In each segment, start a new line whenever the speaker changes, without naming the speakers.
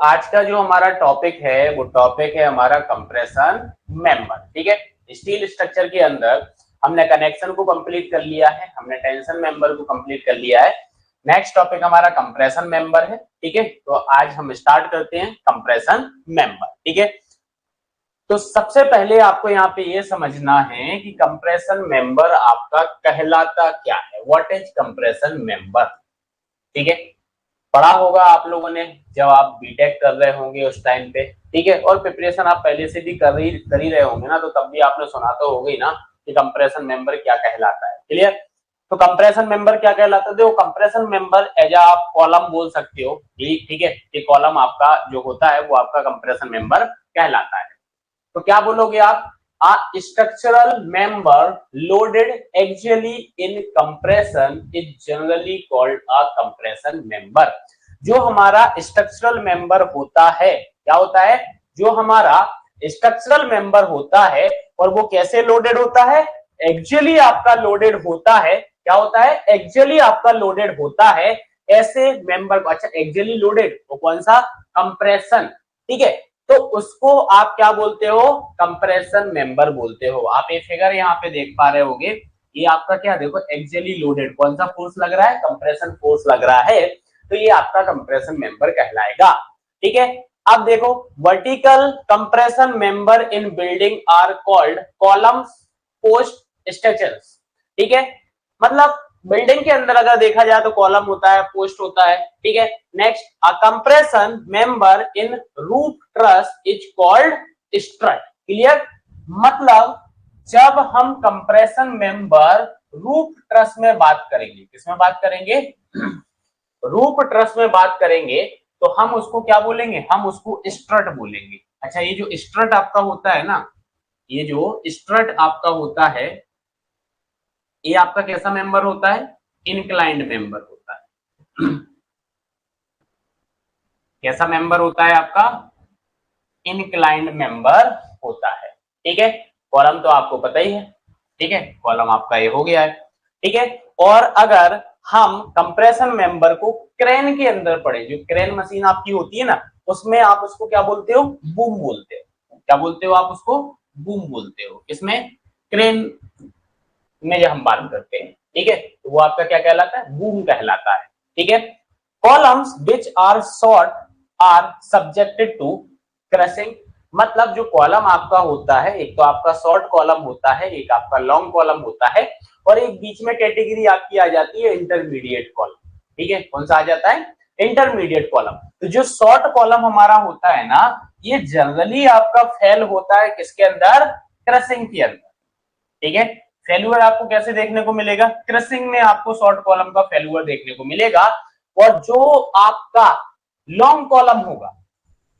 आज का जो हमारा टॉपिक है वो टॉपिक है हमारा कंप्रेशन मेंबर। ठीक है, स्टील स्ट्रक्चर के अंदर हमने कनेक्शन को कंप्लीट कर लिया है, हमने टेंशन मेंबर को कंप्लीट कर लिया है। नेक्स्ट टॉपिक हमारा कंप्रेशन मेंबर है। ठीक है, तो आज हम स्टार्ट करते हैं कंप्रेशन मेंबर। ठीक है, तो सबसे पहले आपको यहाँ पे ये समझना है कि कंप्रेशन मेंबर आपका कहलाता क्या है। What is compression member? ठीक है, पढ़ा होगा आप लोगों ने जब आप बीटेक कर रहे होंगे उस टाइम पे। ठीक है, और प्रिपरेशन आप पहले से भी कर ही रहे होंगे ना, तो तब भी आपने सुना तो होगा ही ना कि कंप्रेशन मेंबर क्या कहलाता है। क्लियर? तो कंप्रेशन मेंबर क्या कहलाता है? देखो, कंप्रेशन मेंबर एज आप कॉलम बोल सकते हो। ठीक है, ये कॉलम आपका जो होता है वो आपका कंप्रेशन मेंबर कहलाता है। तो क्या बोलोगे आप? A structural member loaded axially in compression is generally called a compression member। जो हमारा स्ट्रक्चरल मेंबर होता है, क्या होता है? जो हमारा स्ट्रक्चरल मेंबर होता है और वो कैसे लोडेड होता है? एक्सियली आपका लोडेड होता है। क्या होता है? एक्सियली आपका लोडेड होता है। ऐसे मेंबर को, अच्छा एक्सियली लोडेड वो कौन सा? कंप्रेशन। ठीक है, तो उसको आप क्या बोलते हो? कंप्रेशन मेंबर बोलते हो। आप ये फिगर यहाँ पे देख पा रहे होगे, ये आपका क्या, देखो एक्सियली लोडेड, कौन सा फोर्स लग रहा है? कंप्रेशन फोर्स लग रहा है, तो ये आपका कंप्रेशन मेंबर कहलाएगा। ठीक है, अब देखो, vertical compression member in building are called columns, post, structures. ठीक है, मतलब बिल्डिंग के अंदर अगर देखा जाए तो कॉलम होता है, पोस्ट होता है। ठीक है, next, a compression member in roof truss is called strut. Clear? मतलब जब हम कंप्रेशन मेंबर रूफ ट्रस में बात करेंगे, किसमें बात करेंगे? रूफ ट्रस में बात करेंगे, तो हम उसको क्या बोलेंगे? हम उसको स्ट्रट बोलेंगे। अच्छा, ये जो स्ट्रट आपका होता है ना, ये जो स्ट्रट आपका होता है, ये आपका कैसा मेंबर होता है? इंक्लाइंड मेंबर होता है। कैसा मेंबर होता है आपका? इंक्लाइंड मेंबर होता है। ठीक है, कॉलम तो आपको पता ही है। ठीक है, कॉलम आपका ये हो गया है। ठीक है, और अगर हम कंप्रेशन मेंबर को क्रेन के अंदर पड़े, जो क्रेन मशीन आपकी होती है ना, उसमें आप उसको क्या बोलते हो? बूम बोलते हो। क्या बोलते हो आप उसको? बूम बोलते हो। इसमें क्रेन में जब हम बात करते हैं, ठीक है, तो वो आपका क्या कहलाता है? बूम कहलाता है। ठीक है, columns which are short are subjected to crushing. मतलब जो कॉलम आपका होता है, एक तो आपका शॉर्ट कॉलम होता है, एक आपका लॉन्ग कॉलम होता है, और एक बीच में कैटेगरी आपकी आ जाती है इंटरमीडिएट कॉलम। ठीक है, कौन सा आ जाता है? Intermediate column. तो जो शॉर्ट कॉलम हमारा होता है ना, ये जनरली आपका फेल होता है किसके अंदर? क्रशिंग के अंदर। ठीक है, फेल्यूर आपको कैसे देखने को मिलेगा? क्रशिंग में आपको शॉर्ट कॉलम का फेल्यूर देखने को मिलेगा। और जो आपका लॉन्ग कॉलम होगा,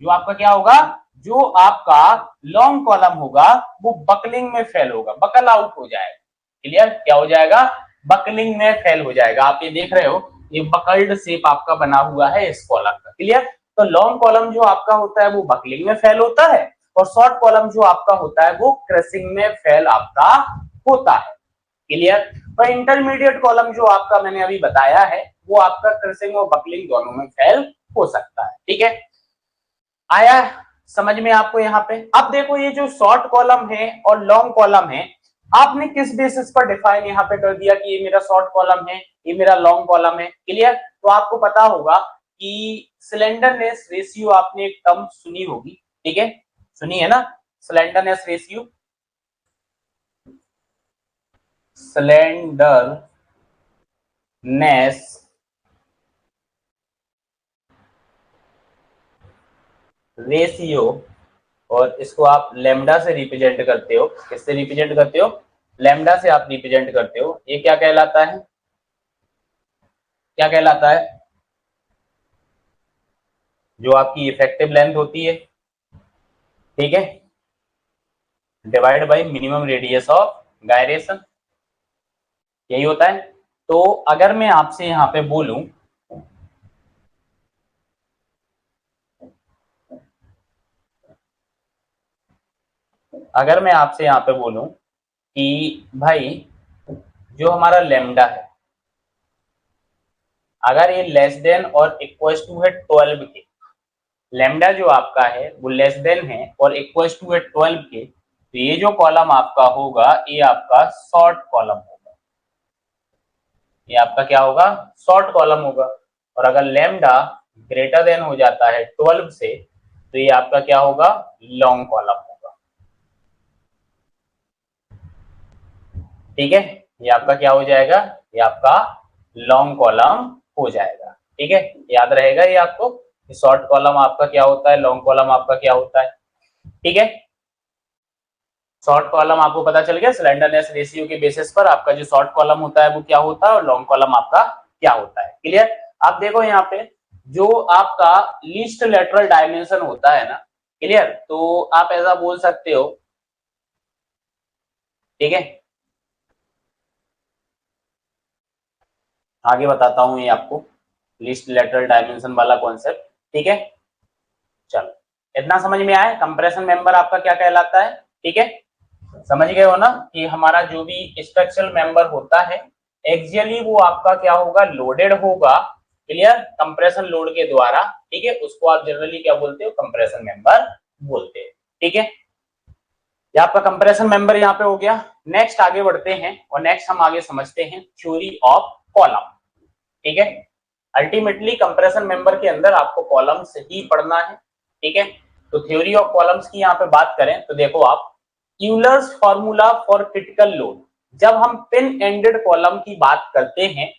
जो आपका क्या होगा? जो आपका लॉन्ग कॉलम होगा वो बकलिंग में फेल होगा, बकल आउट हो जाएगा। क्लियर? क्या हो जाएगा? बकलिंग में फेल हो जाएगा। आप ये देख रहे हो, ये बकल्ड शेप आपका बना हुआ है इस कॉलम का। क्लियर? तो लॉन्ग कॉलम जो आपका होता है वो बकलिंग में फेल होता है, और शॉर्ट कॉलम जो आपका होता है वो क्रशिंग में फेल आपका होता है। क्लियर? तो इंटरमीडिएट कॉलम जो आपका मैंने अभी बताया है, वो आपका क्रशिंग और बकलिंग दोनों में फेल हो सकता है। ठीक है, आया समझ में आपको यहाँ पे? अब देखो, ये जो शॉर्ट कॉलम है और लॉन्ग कॉलम है, आपने किस बेसिस पर डिफाइन यहाँ पे कर दिया कि ये मेरा शॉर्ट कॉलम है, ये मेरा लॉन्ग कॉलम है? क्लियर? तो आपको पता होगा कि स्लेंडरनेस रेशियो आपने एक टर्म सुनी होगी। ठीक है, सुनी है ना? स्लेंडरनेस रेशियो, स्लेंडरनेस रेशियो, और इसको आप लेमडा से रिप्रेजेंट करते हो। किससे रिप्रेजेंट करते हो? लेमडा से आप रिप्रेजेंट करते हो। ये क्या कहलाता है? क्या कहलाता है? जो आपकी इफेक्टिव लेंथ होती है, ठीक है, divide by minimum radius of gyration, यही होता है। तो अगर मैं आपसे यहां पे बोलूं, अगर मैं आपसे यहां पे बोलूं कि भाई जो हमारा लेमडा है, अगर ये लेस देन और इक्वल टू है 12 के, लेमडा जो आपका है वो लेस देन है और इक्वल टू है 12 के, तो ये जो कॉलम आपका होगा ये आपका शॉर्ट कॉलम होगा, ये आपका क्या होगा, शॉर्ट कॉलम होगा। और अगर लेमडा ग्रेटर देन हो जाता है 12 से, तो ये आपका क्या होगा, लॉन्ग कॉलम होगा। ठीक है, ये आपका क्या हो जाएगा, ये आपका लॉन्ग कॉलम हो जाएगा। ठीक है, याद रहेगा ये आपको, शॉर्ट कॉलम आपका क्या होता है, लॉन्ग कॉलम आपका क्या होता है। ठीक है, शॉर्ट कॉलम आपको पता चल गया, स्लेंडरनेस रेशियो के बेसिस पर आपका जो शॉर्ट कॉलम होता है वो क्या होता है और लॉन्ग कॉलम आपका क्या होता है। क्लियर। आप देखो यहाँ पे जो आपका लीस्ट लेटरल डायमेंशन होता है ना, क्लियर, तो आप ऐसा बोल सकते हो। ठीक है, आगे बताता हूं ये आपको लीस्ट लेटरल डायमेंशन वाला कॉन्सेप्ट। ठीक है, चलो इतना समझ में आया कंप्रेशन मेंबर आपका क्या कहलाता है। ठीक है, समझ गए हो ना कि हमारा जो भी स्ट्रक्चरल मेंबर होता है एक्सियली वो आपका क्या होगा, लोडेड होगा। क्लियर, कंप्रेशन लोड के द्वारा। ठीक है, उसको आप जनरली क्या बोलते हो, कंप्रेशन मेंबर बोलते हैं। ठीक है, ये आपका कंप्रेशन मेंबर यहाँ पे हो गया। नेक्स्ट आगे बढ़ते हैं और नेक्स्ट हम आगे समझते हैं थ्योरी ऑफ कॉलम। ठीक है, अल्टीमेटली कंप्रेशन मेंबर के अंदर आपको कॉलम्स ही पढ़ना है। ठीक है, तो थ्योरी ऑफ कॉलम्स की यहाँ पे बात करें तो देखो आप, Euler's formula for critical load, जब हम पिन एंडेड कॉलम की बात करते हैं,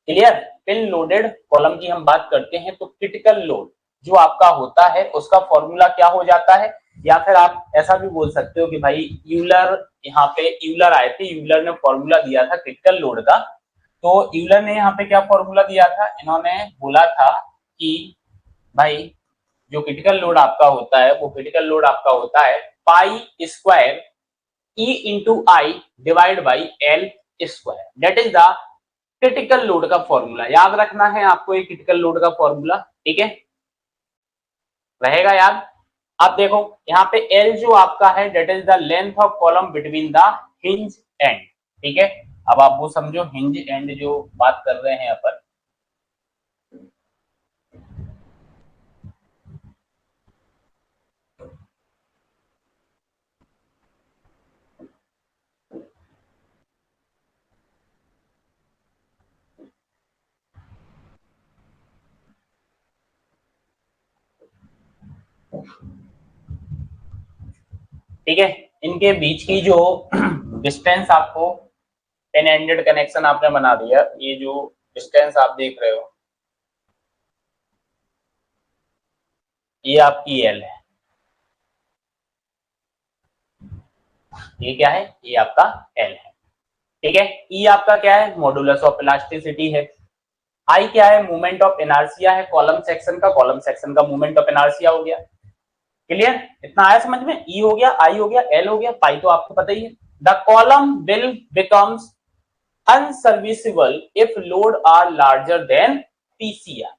क्लियर, पिन लोडेड कॉलम की हम बात करते हैं, तो क्रिटिकल लोड जो आपका होता है उसका फॉर्मूला क्या हो जाता है, या फिर आप ऐसा भी बोल सकते हो कि भाई यूलर, यहाँ पे यूलर आए थे, यूलर ने फॉर्मूला दिया था क्रिटिकल लोड का। तो यूलर ने यहाँ पे क्या फॉर्मूला दिया था, इन्होंने बोला था कि भाई जो क्रिटिकल लोड आपका होता है वो क्रिटिकल लोड आपका होता है pi square E into I divide by L square, that is the critical load का फॉर्मूला। याद रखना है आपको ये क्रिटिकल लोड का फॉर्मूला। ठीक है, रहेगा याद। आप देखो यहाँ पे एल जो आपका है that is the length of column between the hinge end. ठीक है, अब आप वो समझो हिंज एंड जो बात कर रहे हैं अपन, ठीक है, इनके बीच की जो डिस्टेंस आपको पेन एंडेड कनेक्शन आपने बना दिया, ये जो डिस्टेंस आप देख रहे हो ये आपकी एल है। ये क्या है, ये आपका एल है। ठीक है, ई आपका क्या है, मॉडुलस ऑफ इलास्टिसिटी है। आई क्या है, मूवमेंट ऑफ इनर्शिया है, कॉलम सेक्शन का मूवमेंट ऑफ इनर्शिया हो गया। क्लियर, इतना आया समझ में, ई हो गया, आई हो गया, एल हो गया, पाई तो आपको पता ही है। The column will becomes unserviceable if load are larger than PCR.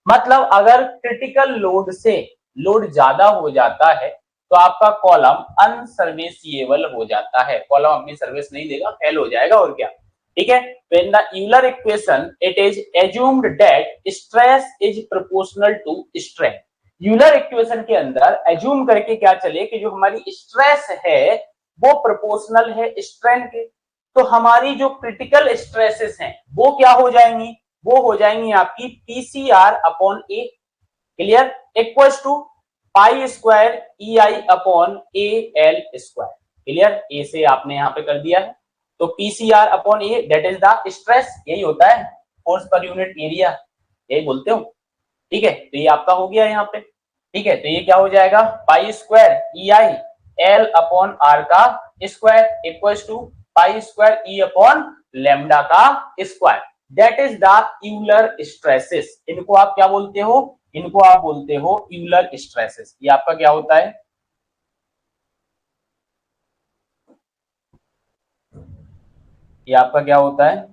मतलब अगर क्रिटिकल लोड से लोड ज्यादा हो जाता है तो आपका कॉलम अनसर्विसिएबल हो जाता है, कॉलम अपनी सर्विस नहीं देगा, फेल हो जाएगा और क्या। ठीक है, when the Euler equation it is assumed that stress is proportional to strain। Euler equation के अंदर एज्यूम करके क्या चले कि जो हमारी स्ट्रेस है वो प्रोपोर्शनल है स्ट्रेन के, तो हमारी जो क्रिटिकल स्ट्रेसेस हैं वो क्या हो जाएंगी, वो हो जाएंगी आपकी PCR upon A. Clear, equals to pi square E I upon A L square. Clear, A से आपने यहां पे कर दिया है, तो PCR upon A that is the stress, यही होता है फोर्स पर यूनिट एरिया, यही बोलते हो। ठीक है, तो ये आपका हो गया यहाँ पे। ठीक है, तो ये क्या हो जाएगा, pi square E I L upon R का square equals to pi square E upon lambda का square, that is the Euler stresses. इनको आप क्या बोलते हो, इनको आप बोलते हो यूलर स्ट्रेसेस। ये आपका क्या होता है, ये आपका क्या होता है,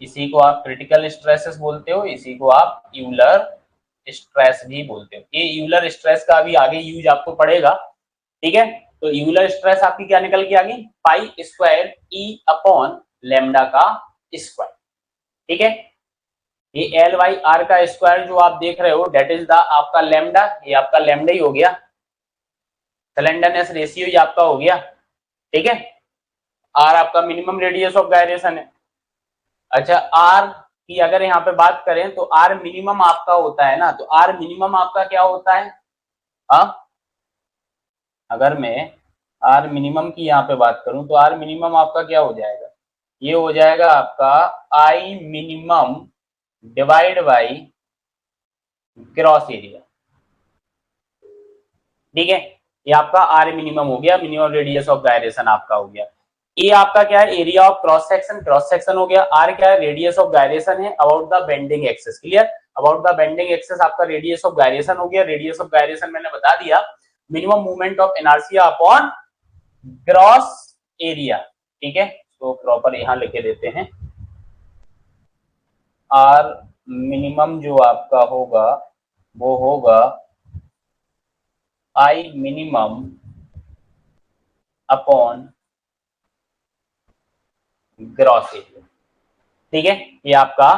इसी को आप क्रिटिकल स्ट्रेसेस बोलते हो, इसी को आप यूलर स्ट्रेस भी बोलते हो। ये यूलर स्ट्रेस का अभी आगे यूज आपको पड़ेगा। ठीक है, तो यूलर स्ट्रेस आपकी क्या निकल के आ गई, पाई स्क्वायर ई अपॉन लैम्डा का स्क्वायर। ठीक है, ये एल बाई आर का स्क्वायर जो आप देख रहे हो डेट इज द आपका लैम्डा, ये आपका लैम्डा ही हो गया, स्लेंडरनेस रेशियो ये आपका हो गया। ठीक है, आर आपका मिनिमम रेडियस ऑफ गायरेशन है। अच्छा, आर की अगर यहाँ पे बात करें तो आर मिनिमम आपका होता है ना, तो आर मिनिमम आपका क्या होता है, हाँ अगर मैं आर मिनिमम की यहाँ पे बात करूं तो आर मिनिमम आपका क्या हो जाएगा, ये हो जाएगा आपका I minimum divide by cross area. ठीक है, ये आपका आर मिनिमम हो गया, मिनिमम रेडियस ऑफ गायरेशन आपका हो गया। ए आपका क्या है, एरिया ऑफ क्रॉस सेक्शन हो गया। आर क्या है, रेडियस ऑफ गायरेशन है about the bending axis. Clear, about the bending axis आपका रेडियस ऑफ गायरेशन हो गया। रेडियस ऑफ गायरेशन मैंने बता दिया, minimum movement of inertia upon gross area. ठीक है, तो प्रॉपर यहां लिखे देते हैं, आर मिनिमम जो आपका होगा वो होगा I minimum upon gross area. ठीक है, ये आपका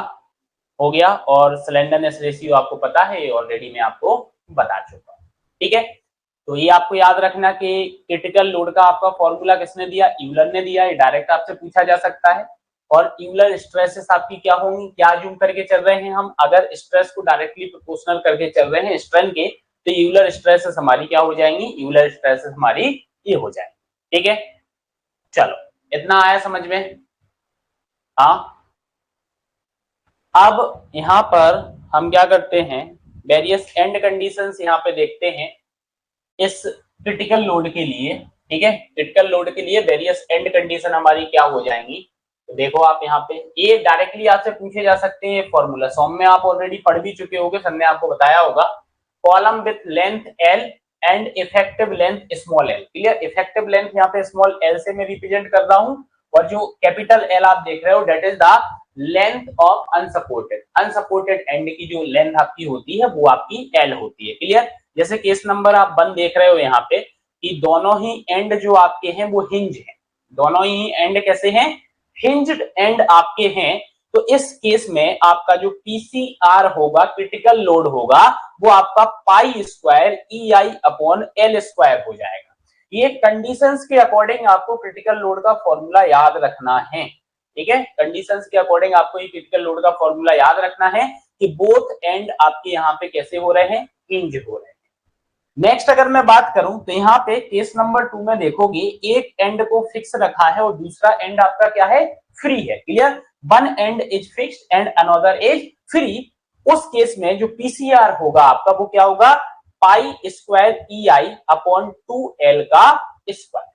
हो गया। और स्लेंडरनेस रेशियो आपको पता है, ऑलरेडी मैं आपको बता चुका हूं। ठीक है, तो ये आपको याद रखना कि क्रिटिकल लोड का आपका फॉर्मूला किसने दिया, यूलर ने दिया। ये डायरेक्ट आपसे पूछा जा सकता है। और यूलर स्ट्रेसेस आपकी क्या होंगी, क्या जूम करके चल रहे हैं हम, अगर स्ट्रेस को डायरेक्टली प्रोपोर्शनल करके चल रहे हैं स्ट्रेन के, तो यूलर स्ट्रेसेस हमारी क्या हो जाएंगी, यूलर स्ट्रेसेस हमारी ये हो जाएंगी। ठीक है, चलो इतना आया समझ में। हाँ, अब यहां पर हम क्या करते हैं, वेरियस एंड कंडीशंस यहां पे देखते हैं इस क्रिटिकल लोड के लिए। ठीक है, क्रिटिकल लोड के लिए वेरियस एंड कंडीशन हमारी क्या हो जाएंगी, तो देखो आप यहाँ पे ये डायरेक्टली आपसे पूछे जा सकते हैं। फॉर्मूला सॉम में आप ऑलरेडी पढ़ भी चुके होंगे, सर ने आपको बताया होगा। Column with length L and effective length small L. Clear, effective length यहाँ पे स्मॉल एल से मैं रिप्रेजेंट कर रहा हूँ, और जो कैपिटल एल आप देख रहे हो that is the length of unsupported. Unsupported end की जो लेंथ आपकी होती है वो आपकी एल होती है। क्लियर, जैसे केस नंबर आप 1 देख रहे हो यहाँ पे कि दोनों ही एंड जो आपके हैं वो हिंज है। दोनों ही एंड कैसे हैं, हिंज्ड एंड आपके हैं। तो इस केस में आपका जो पीसीआर होगा, क्रिटिकल लोड होगा, वो आपका पाई square E I upon L square हो जाएगा। ये कंडीशंस के अकॉर्डिंग आपको क्रिटिकल लोड का फॉर्मूला याद रखना है। ठीक है, कंडीशंस के अकॉर्डिंग आपको ये क्रिटिकल लोड का फॉर्मूला याद रखना है कि बोथ एंड आपके यहाँ पे कैसे हो रहे हैं, हिंज हो रहे हैं। नेक्स्ट अगर मैं बात करूं तो यहाँ पे केस नंबर 2 में देखोगे एक एंड को फिक्स रखा है और दूसरा एंड आपका क्या है, फ्री है। Clear, one and is fixed and another is free. उस केस में जो पीसीआर होगा आपका वो क्या होगा, पाई square E I upon 2l का स्क्वायर।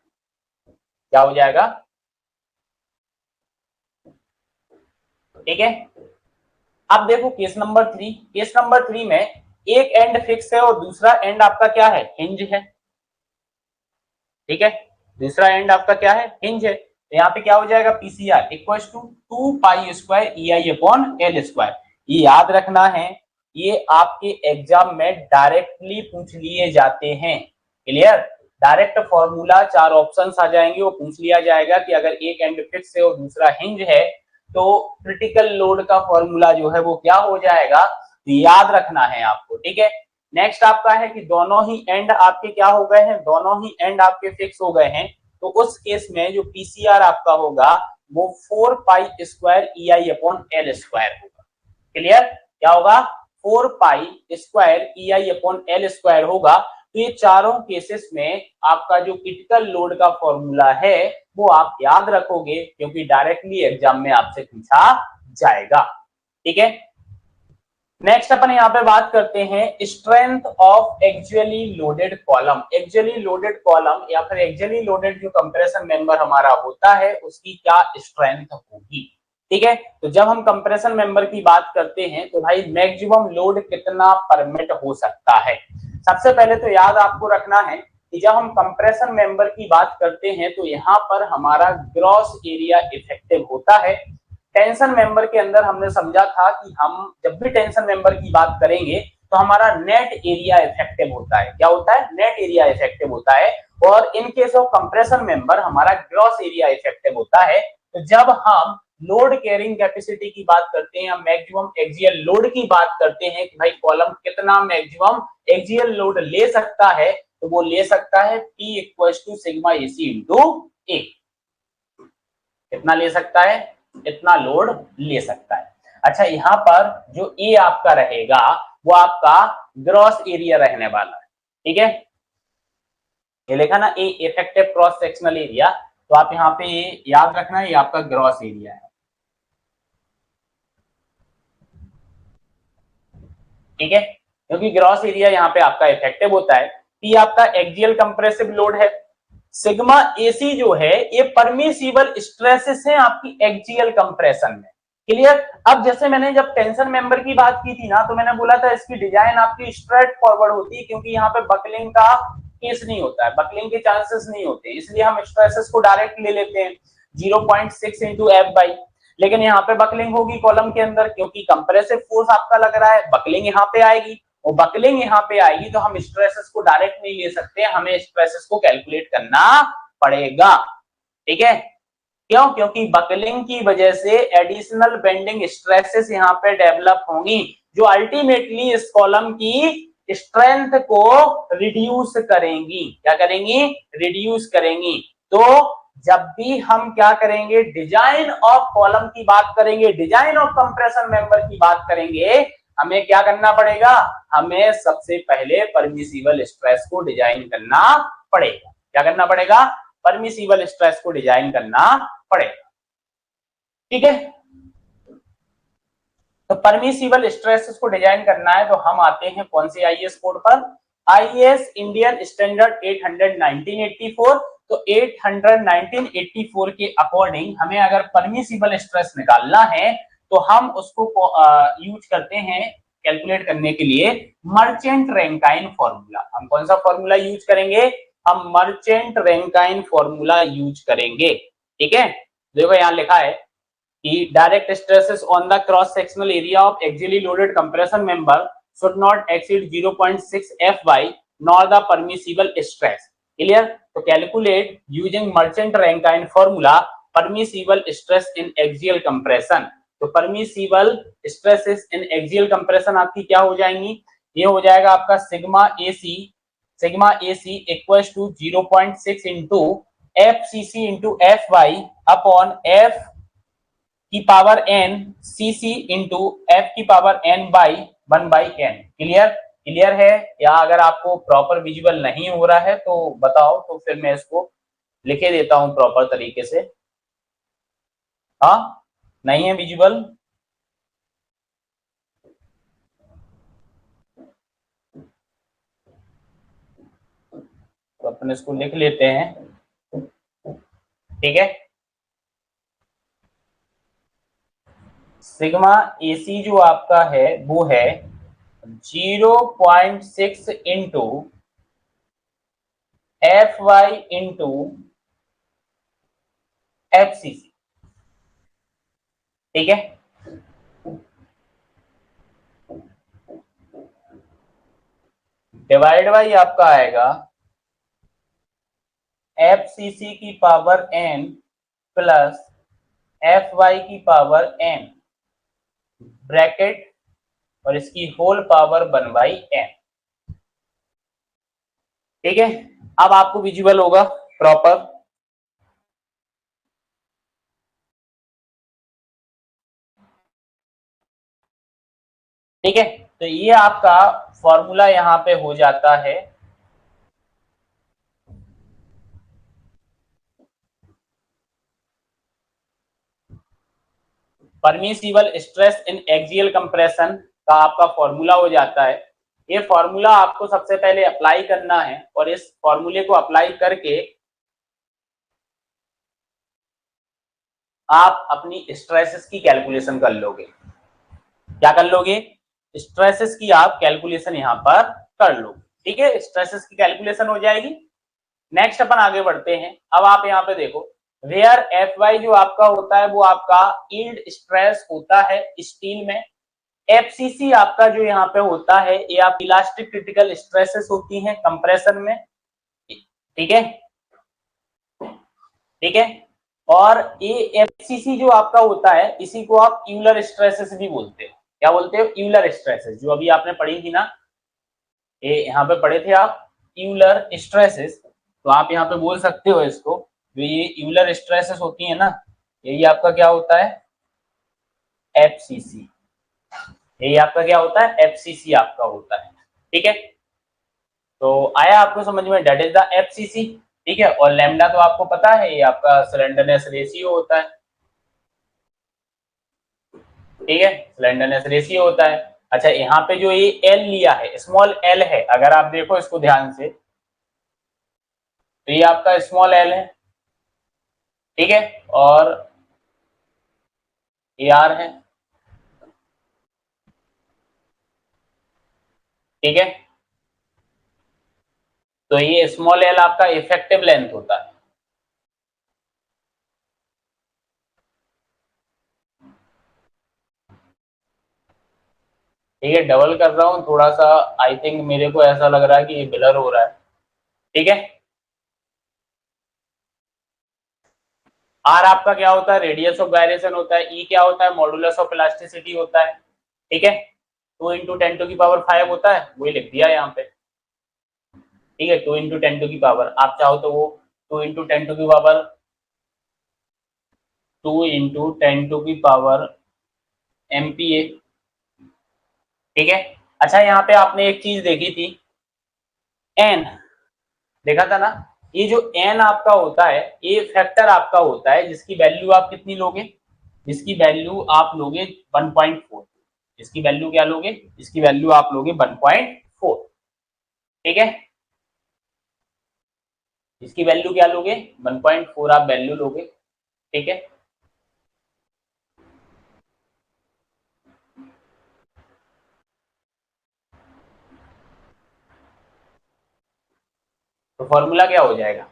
क्या हो जाएगा, ठीक है। अब देखो केस नंबर 3, केस नंबर 3 में एक एंड फिक्स है और दूसरा एंड आपका क्या है, हिंज है। ठीक है, दूसरा एंड आपका क्या है, हिंज है। तो यहाँ पे क्या हो जाएगा, PCR equals to 2 pi square E I upon L square. ये याद रखना है, ये आपके एग्जाम में डायरेक्टली पूछ लिए जाते हैं। क्लियर, डायरेक्ट फॉर्मूला 4 ऑप्शंस आ जाएंगे, वो पूछ लिया जाएगा कि अगर एक एंड फिक्स है और दूसरा हिंज है तो क्रिटिकल लोड का फॉर्मूला जो है वो क्या हो जाएगा, तो याद रखना है आपको। ठीक है, नेक्स्ट आपका है कि दोनों ही एंड आपके क्या हो गए हैं, दोनों ही एंड आपके फिक्स हो गए हैं। तो उस केस में जो पीसीआर आपका होगा वो 4 पाई square E I upon L square होगा। क्लियर, क्या होगा, 4 पाई square E I upon L square होगा। तो ये चारों केसेस में आपका जो क्रिटिकल लोड का फॉर्मूला है वो आप याद रखोगे, क्योंकि डायरेक्टली एग्जाम में आपसे पूछा जाएगा। ठीक है, नेक्स्ट अपन यहाँ पे बात करते हैं strength of actually loaded column. Actually loaded column या फिर एक्चुअली लोडेड जो कंप्रेशन मेंबर हमारा होता है उसकी क्या स्ट्रेंथ होगी। ठीक है, तो जब हम कंप्रेशन मेंबर की बात करते हैं तो भाई मैक्सिमम लोड कितना परमिट हो सकता है। सबसे पहले तो याद आपको रखना है कि जब हम कंप्रेशन मेंबर की बात करते हैं तो यहाँ पर हमारा ग्रॉस एरिया इफेक्टिव होता है। टेंशन मेंबर के अंदर हमने समझा था कि हम जब भी टेंशन मेंबर की बात करेंगे तो हमारा नेट एरिया इफेक्टिव होता है। क्या होता है? नेट एरिया इफेक्टिव होता है। और in case of compression member हमारा ग्रॉस एरिया इफेक्टिव होता है। तो जब हम लोड कैरिंग कैपेसिटी की बात करते हैं या मैक्सिमम एक्सियल लोड की बात करते हैं कि भाई कॉलम कितना मैक्सिमम एक्सियल लोड ले सकता है, तो वो ले सकता है P equals to sigma AC into A. कितना ले सकता है? इतना लोड ले सकता है। अच्छा, यहाँ पर जो ए आपका रहेगा वो आपका ग्रॉस एरिया रहने वाला है। ठीक है, ये लिखा ना ए इफेक्टिव क्रॉस सेक्शनल एरिया, तो आप यहाँ पे याद रखना ये आपका ग्रॉस एरिया है। ठीक है, क्योंकि ग्रॉस एरिया यहाँ पे आपका इफेक्टिव होता है। पी आपका एक्सियल कंप्रेसिव लोड है। सिग्मा एसी जो है ये परमिसिबल स्ट्रेसेस है आपकी एक्सियल कंप्रेशन में। क्लियर? अब जैसे मैंने जब टेंशन मेंबर की बात की थी ना, तो मैंने बोला था इसकी डिजाइन आपकी स्ट्रेट फॉरवर्ड होती है, क्योंकि यहाँ पे बकलिंग का केस नहीं होता है, बकलिंग के चांसेस नहीं होते, इसलिए हम स्ट्रेसेस को डायरेक्ट ले लेते हैं 0.6 इंटू एफ बाई। लेकिन यहाँ पे बकलिंग होगी कॉलम के अंदर, क्योंकि कंप्रेसिव फोर्स आपका लग रहा है, बकलिंग यहाँ पे आएगी, और बकलिंग यहाँ पे आएगी, तो हम स्ट्रेसेस को डायरेक्ट नहीं ले सकते, हमें स्ट्रेसेस को कैलकुलेट करना पड़ेगा। ठीक है, क्यों? क्योंकि बकलिंग की वजह से एडिशनल बेंडिंग स्ट्रेसेस यहाँ पे डेवलप होंगी, जो अल्टीमेटली इस कॉलम की स्ट्रेंथ को रिड्यूस करेंगी। क्या करेंगी? रिड्यूस करेंगी। तो जब भी हम क्या करेंगे, डिजाइन ऑफ कॉलम की बात करेंगे, डिजाइन ऑफ कंप्रेशन मेंबर की बात करेंगे, हमें क्या करना पड़ेगा? हमें सबसे पहले परमिसिबल स्ट्रेस को डिजाइन करना पड़ेगा। क्या करना पड़ेगा? परमिसिबल स्ट्रेस को डिजाइन करना पड़ेगा। ठीक है, तो परमिसिबल स्ट्रेस को डिजाइन करना है, तो हम आते हैं कौन से आईएएस कोड पर? IAS Indian standard 800 1984। तो 800 1984 के अकॉर्डिंग हमें अगर परमिसिबल स्ट्रेस निकालना है, तो हम उसको यूज करते हैं कैलकुलेट करने के लिए मर्चेंट रैंकाइन फॉर्मूला। हम कौन सा फॉर्मूला यूज करेंगे? हम मर्चेंट रैंकाइन फॉर्मूला यूज करेंगे। ठीक है, देखो यहां लिखा है कि direct stresses on the cross sectional area of axially loaded compression member should not exceed 0.6 fy nor the permissible stress. Clear? तो calculate using Merchant Rankine formula permissible stress in axial compression. तो permissible stresses in axial compression आपकी क्या हो जाएंगी? ये हो जाएगा आपका sigma AC equals to 0.6 into F C C into F Y upon F की power n cc into F की power n by 1/n। Clear? Clear है? या अगर आपको प्रॉपर विजुअल नहीं हो रहा है तो बताओ, तो फिर मैं इसको लिखे देता हूं प्रॉपर तरीके से। हाँ, नहीं है विजुअल? तो अपन इसको लिख लेते हैं। ठीक है, सिग्मा एसी जो आपका है वो है 0.6 into F Y into F C C. ठीक है, डिवाइड बाई आपका आएगा एफ सी सी की power n plus F Y की पावर n ब्रैकेट और इसकी होल पावर 1/n। ठीक है, अब आपको विजुअल होगा प्रॉपर। ठीक है, तो ये आपका फॉर्मूला यहां पे हो जाता है permissible stress in axial compression का आपका फॉर्मूला हो जाता है। ये फॉर्मूला आपको सबसे पहले अप्लाई करना है, और इस फॉर्मूले को अप्लाई करके आप अपनी स्ट्रेसेस की कैलकुलेशन कर लोगे। क्या कर लोगे? स्ट्रेसेस की आप कैलकुलेशन यहां पर कर लो। ठीक है, स्ट्रेसेस की कैलकुलेशन हो जाएगी। नेक्स्ट अपन आगे बढ़ते हैं। अब आप यहाँ पे देखो, वेयर एफ वाई जो आपका होता है वो आपका यील्ड स्ट्रेस होता है स्टील में। एफसीसी आपका जो यहाँ पे होता है ये आप इलास्टिक क्रिटिकल स्ट्रेसेस होती हैं कंप्रेशन में, ठीक है, ठीक है। और ये एफसीसी जो आपका होता है इसी को आप यूलर स्ट्रेसेस भी बोलते हैं। क्या बोलते हो? यूलर स्ट्रेसेस, जो अभी आपने पढ़ी थी ना, ये यहाँ पे पढ़े थे आप यूलर स्ट्रेसेस, तो आप यहाँ पे बोल सकते हो इसको, जो ये यूलर स्ट्रेसेस होती है ना, यही आपका क्या होता है? एफसीसी। यही आपका क्या होता है? एफसीसी आपका होता है, ठीक है। तो आया आपको समझ में? डेट इज द एफसीसी, ठीक है। और लैम्डा तो आपको पता है ये आपका स्लेंडरनेस रेशियो होता है, ठीक है, स्लेंडरनेस रेशियो होता है। अच्छा, यहाँ पे जो ये एल लिया है, स्मॉल एल है, अगर आप देखो इसको ध्यान से, तो ये आपका स्मॉल एल है, ठीक है, और ए आर है, ठीक है। तो ये स्मॉल एल आपका इफेक्टिव लेंथ होता है, ठीक है। डबल कर रहा हूं थोड़ा सा, आई थिंक मेरे को ऐसा लग रहा है कि ये ब्लर हो रहा है, ठीक है। आर आपका क्या होता है? रेडियस ऑफ गायरेशन होता है। ई क्या होता है? मॉडुलस ऑफ इलास्टिसिटी होता है, ठीक है। 2 × 10⁵ होता है, वही लिख दिया यहाँ पे, ठीक है। 2 × 10⁵, आप चाहो तो वो 2 × 10⁵ MPa, ठीक है। अच्छा, यहाँ पे आपने एक चीज देखी थी, एन, देखा था ना? ये जो एन आपका होता है ये फैक्टर आपका होता है जिसकी वैल्यू आप कितनी लोगे? जिसकी वैल्यू आप लोगे 1.4। इसकी वैल्यू क्या लोगे? इसकी वैल्यू आप लोगे 1.4, ठीक है। इसकी वैल्यू क्या लोगे? 1.4 आप वैल्यू लोगे, ठीक है। तो फॉर्मूला क्या हो जाएगा?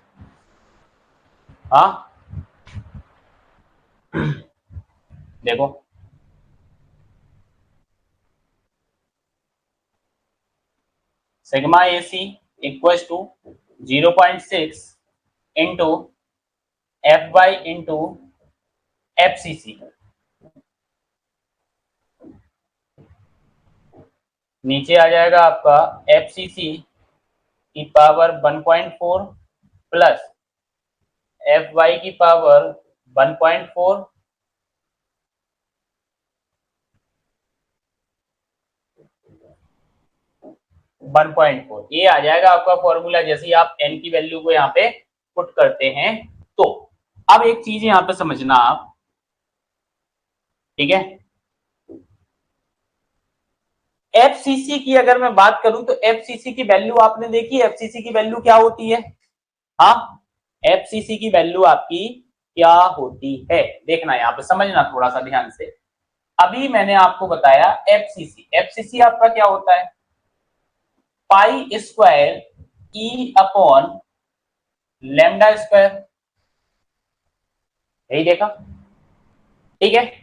हाँ, देखो, sigma A C equal to 0.6 into F Y into F C C, नीचे आ जाएगा आपका एफ सी सी की पावर 1.4 प्लस एफ वाई की पावर 1.4 1.4, ये आ जाएगा आपका फॉर्मूला जैसे ही आप एन की वैल्यू को यहाँ पे पुट करते हैं। तो अब एक चीज यहाँ पे समझना आप, ठीक है। एफसीसी की अगर मैं बात करूं तो एफसीसी की वैल्यू आपने देखी, एफसीसी की वैल्यू क्या होती है? हाँ, एफसीसी की वैल्यू आपकी क्या होती है? देखना यहाँ पे, समझना थोड़ा सा ध्यान से। अभी मैंने आपको बताया एफसीसी, एफसीसी आपका क्या होता है? Pi square E upon lambda square, यही देखा, ठीक है।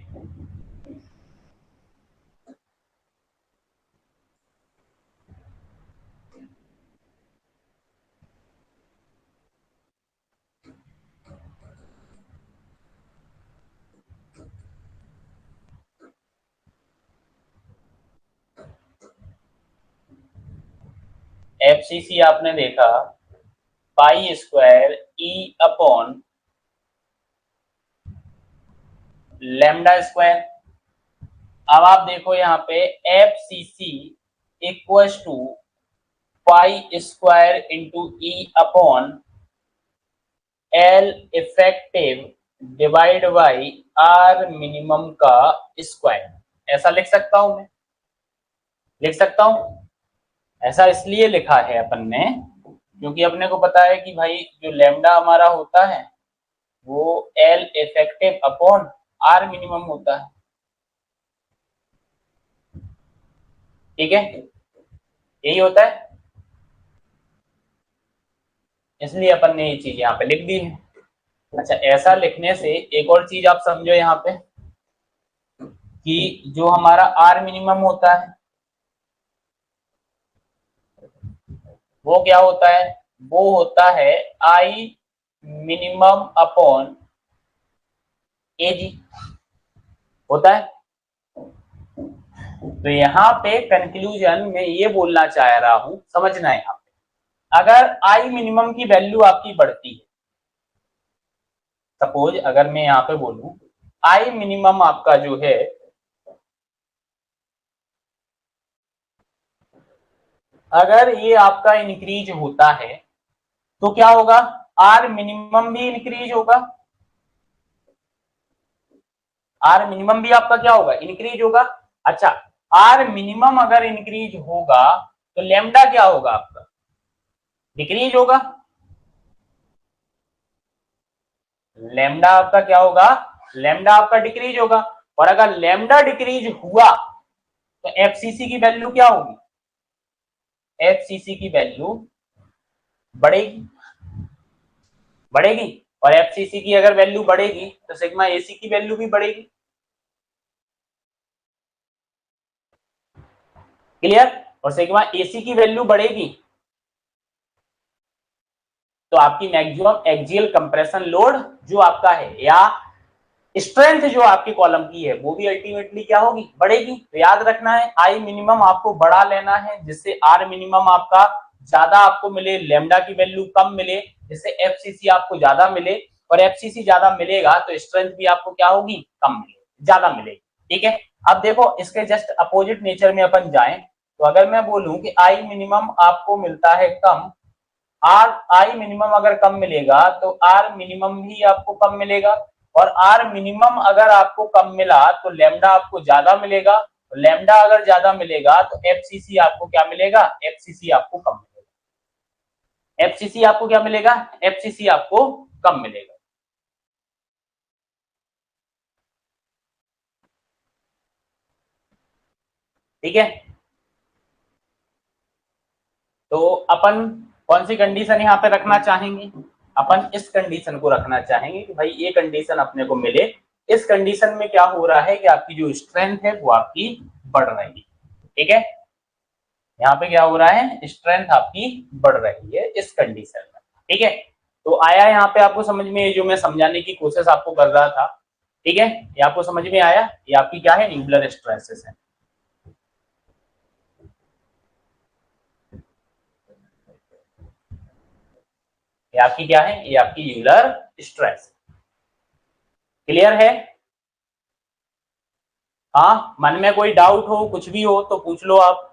एफसीसी आपने देखा pi square E upon lambda square. अब आप देखो यहाँ पे F C C equal to pi square into E upon L effective divide by R minimum का स्क्वायर, ऐसा लिख सकता हूं मैं? लिख सकता हूं? ऐसा इसलिए लिखा है अपन ने क्योंकि अपने को पता है कि भाई जो लैम्डा हमारा होता है वो L effective upon R minimum होता है, ठीक है, यही होता है, इसलिए अपन ने ये चीज यहाँ पे लिख दी है। अच्छा, ऐसा लिखने से एक और चीज आप समझो यहाँ पे कि जो हमारा आर मिनिमम होता है वो क्या होता है, वो होता है आई मिनिमम अपॉन एजी होता है। तो यहाँ पे कंक्लूजन में ये बोलना चाह रहा हूं, समझना है यहाँ पे, अगर आई मिनिमम की वैल्यू आपकी बढ़ती है, सपोज अगर मैं यहाँ पे बोलूं आई मिनिमम आपका जो है अगर ये आपका इंक्रीज होता है तो क्या होगा, आर मिनिमम भी इंक्रीज होगा, आर मिनिमम भी आपका क्या होगा, इंक्रीज होगा। अच्छा, आर मिनिमम अगर इंक्रीज होगा तो लेमडा क्या होगा आपका, डिक्रीज होगा। लेमडा आपका क्या होगा, लेमडा आपका डिक्रीज होगा। और अगर लेमडा डिक्रीज हुआ तो एफसीसी की वैल्यू क्या होगी, एफसीसी की वैल्यू बढ़ेगी, बढ़ेगी। और एफसीसी की अगर वैल्यू बढ़ेगी तो सिग्मा एसी की वैल्यू भी बढ़ेगी। क्लियर। और सिग्मा एसी की वैल्यू बढ़ेगी तो आपकी मैक्सिमम एक्सियल कंप्रेशन लोड जो आपका है या स्ट्रेंथ जो आपके कॉलम की है वो भी अल्टीमेटली क्या होगी, बढ़ेगी। तो याद रखना है आई मिनिमम आपको बढ़ा लेना है जिससे आर मिनिमम आपका ज्यादा आपको मिले, लेमडा की वैल्यू कम मिले जिससे एफसीसी आपको ज्यादा मिले। और एफसीसी ज्यादा मिलेगा तो स्ट्रेंथ भी आपको क्या होगी, कम मिले, ज्यादा मिलेगी। ठीक है। अब देखो इसके जस्ट अपोजिट नेचर में अपन जाएं तो अगर मैं बोलूं कि आई मिनिमम आपको मिलता है कम, आर आई मिनिमम अगर कम मिलेगा तो आर मिनिमम भी आपको कम मिलेगा। और आर मिनिमम अगर आपको कम मिला तो लेमडा आपको ज्यादा मिलेगा। लेमडा अगर ज्यादा मिलेगा तो एफसीसी आपको क्या मिलेगा, एफसीसी आपको कम मिलेगा। एफसीसी आपको क्या मिलेगा, एफसीसी आपको कम मिलेगा। ठीक है। तो अपन कौन सी कंडीशन यहाँ पे रखना चाहेंगे, अपन इस कंडीशन को रखना चाहेंगे कि भाई ये कंडीशन अपने को मिले। इस कंडीशन में क्या हो रहा है कि आपकी जो स्ट्रेंथ है वो आपकी बढ़ रही है। ठीक है। यहाँ पे क्या हो रहा है, स्ट्रेंथ आपकी बढ़ रही है इस कंडीशन में। ठीक है। तो आया यहाँ पे आपको समझ में, ये जो मैं समझाने की कोशिश आपको कर रहा था, ठीक है, ये आपको समझ में आया। ये आपकी क्या है, न्यूक्लियर स्ट्रेसेस है। ये आपकी क्या है, ये आपकी यूलर स्ट्रेस। क्लियर है। हाँ, मन में कोई डाउट हो कुछ भी हो तो पूछ लो आप।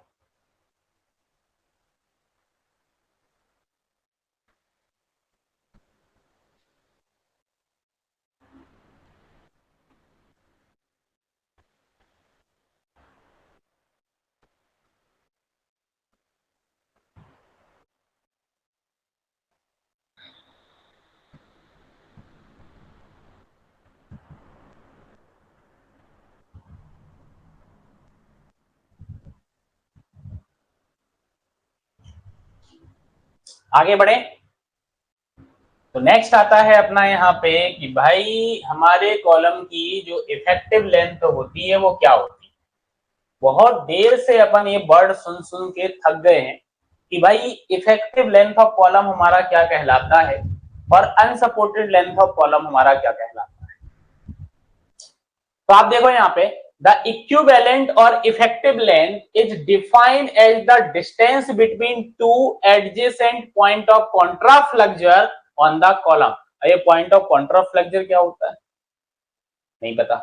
आगे बढ़े। तो नेक्स्ट आता है अपना यहाँ पे कि भाई हमारे कॉलम की जो इफेक्टिव लेंथ होती है वो क्या होती है। बहुत देर से अपन ये वर्ड सुन सुन के थक गए हैं कि भाई इफेक्टिव लेंथ ऑफ कॉलम हमारा क्या कहलाता है और अनसपोर्टेड लेंथ ऑफ कॉलम हमारा क्या कहलाता है। तो आप देखो यहाँ पे द इक्विवेलेंट और effective length is defined as the distance between two adjacent point of contraflexure on the column. ये पॉइंट ऑफ कॉन्ट्राफ्लक्चर क्या होता है, नहीं पता,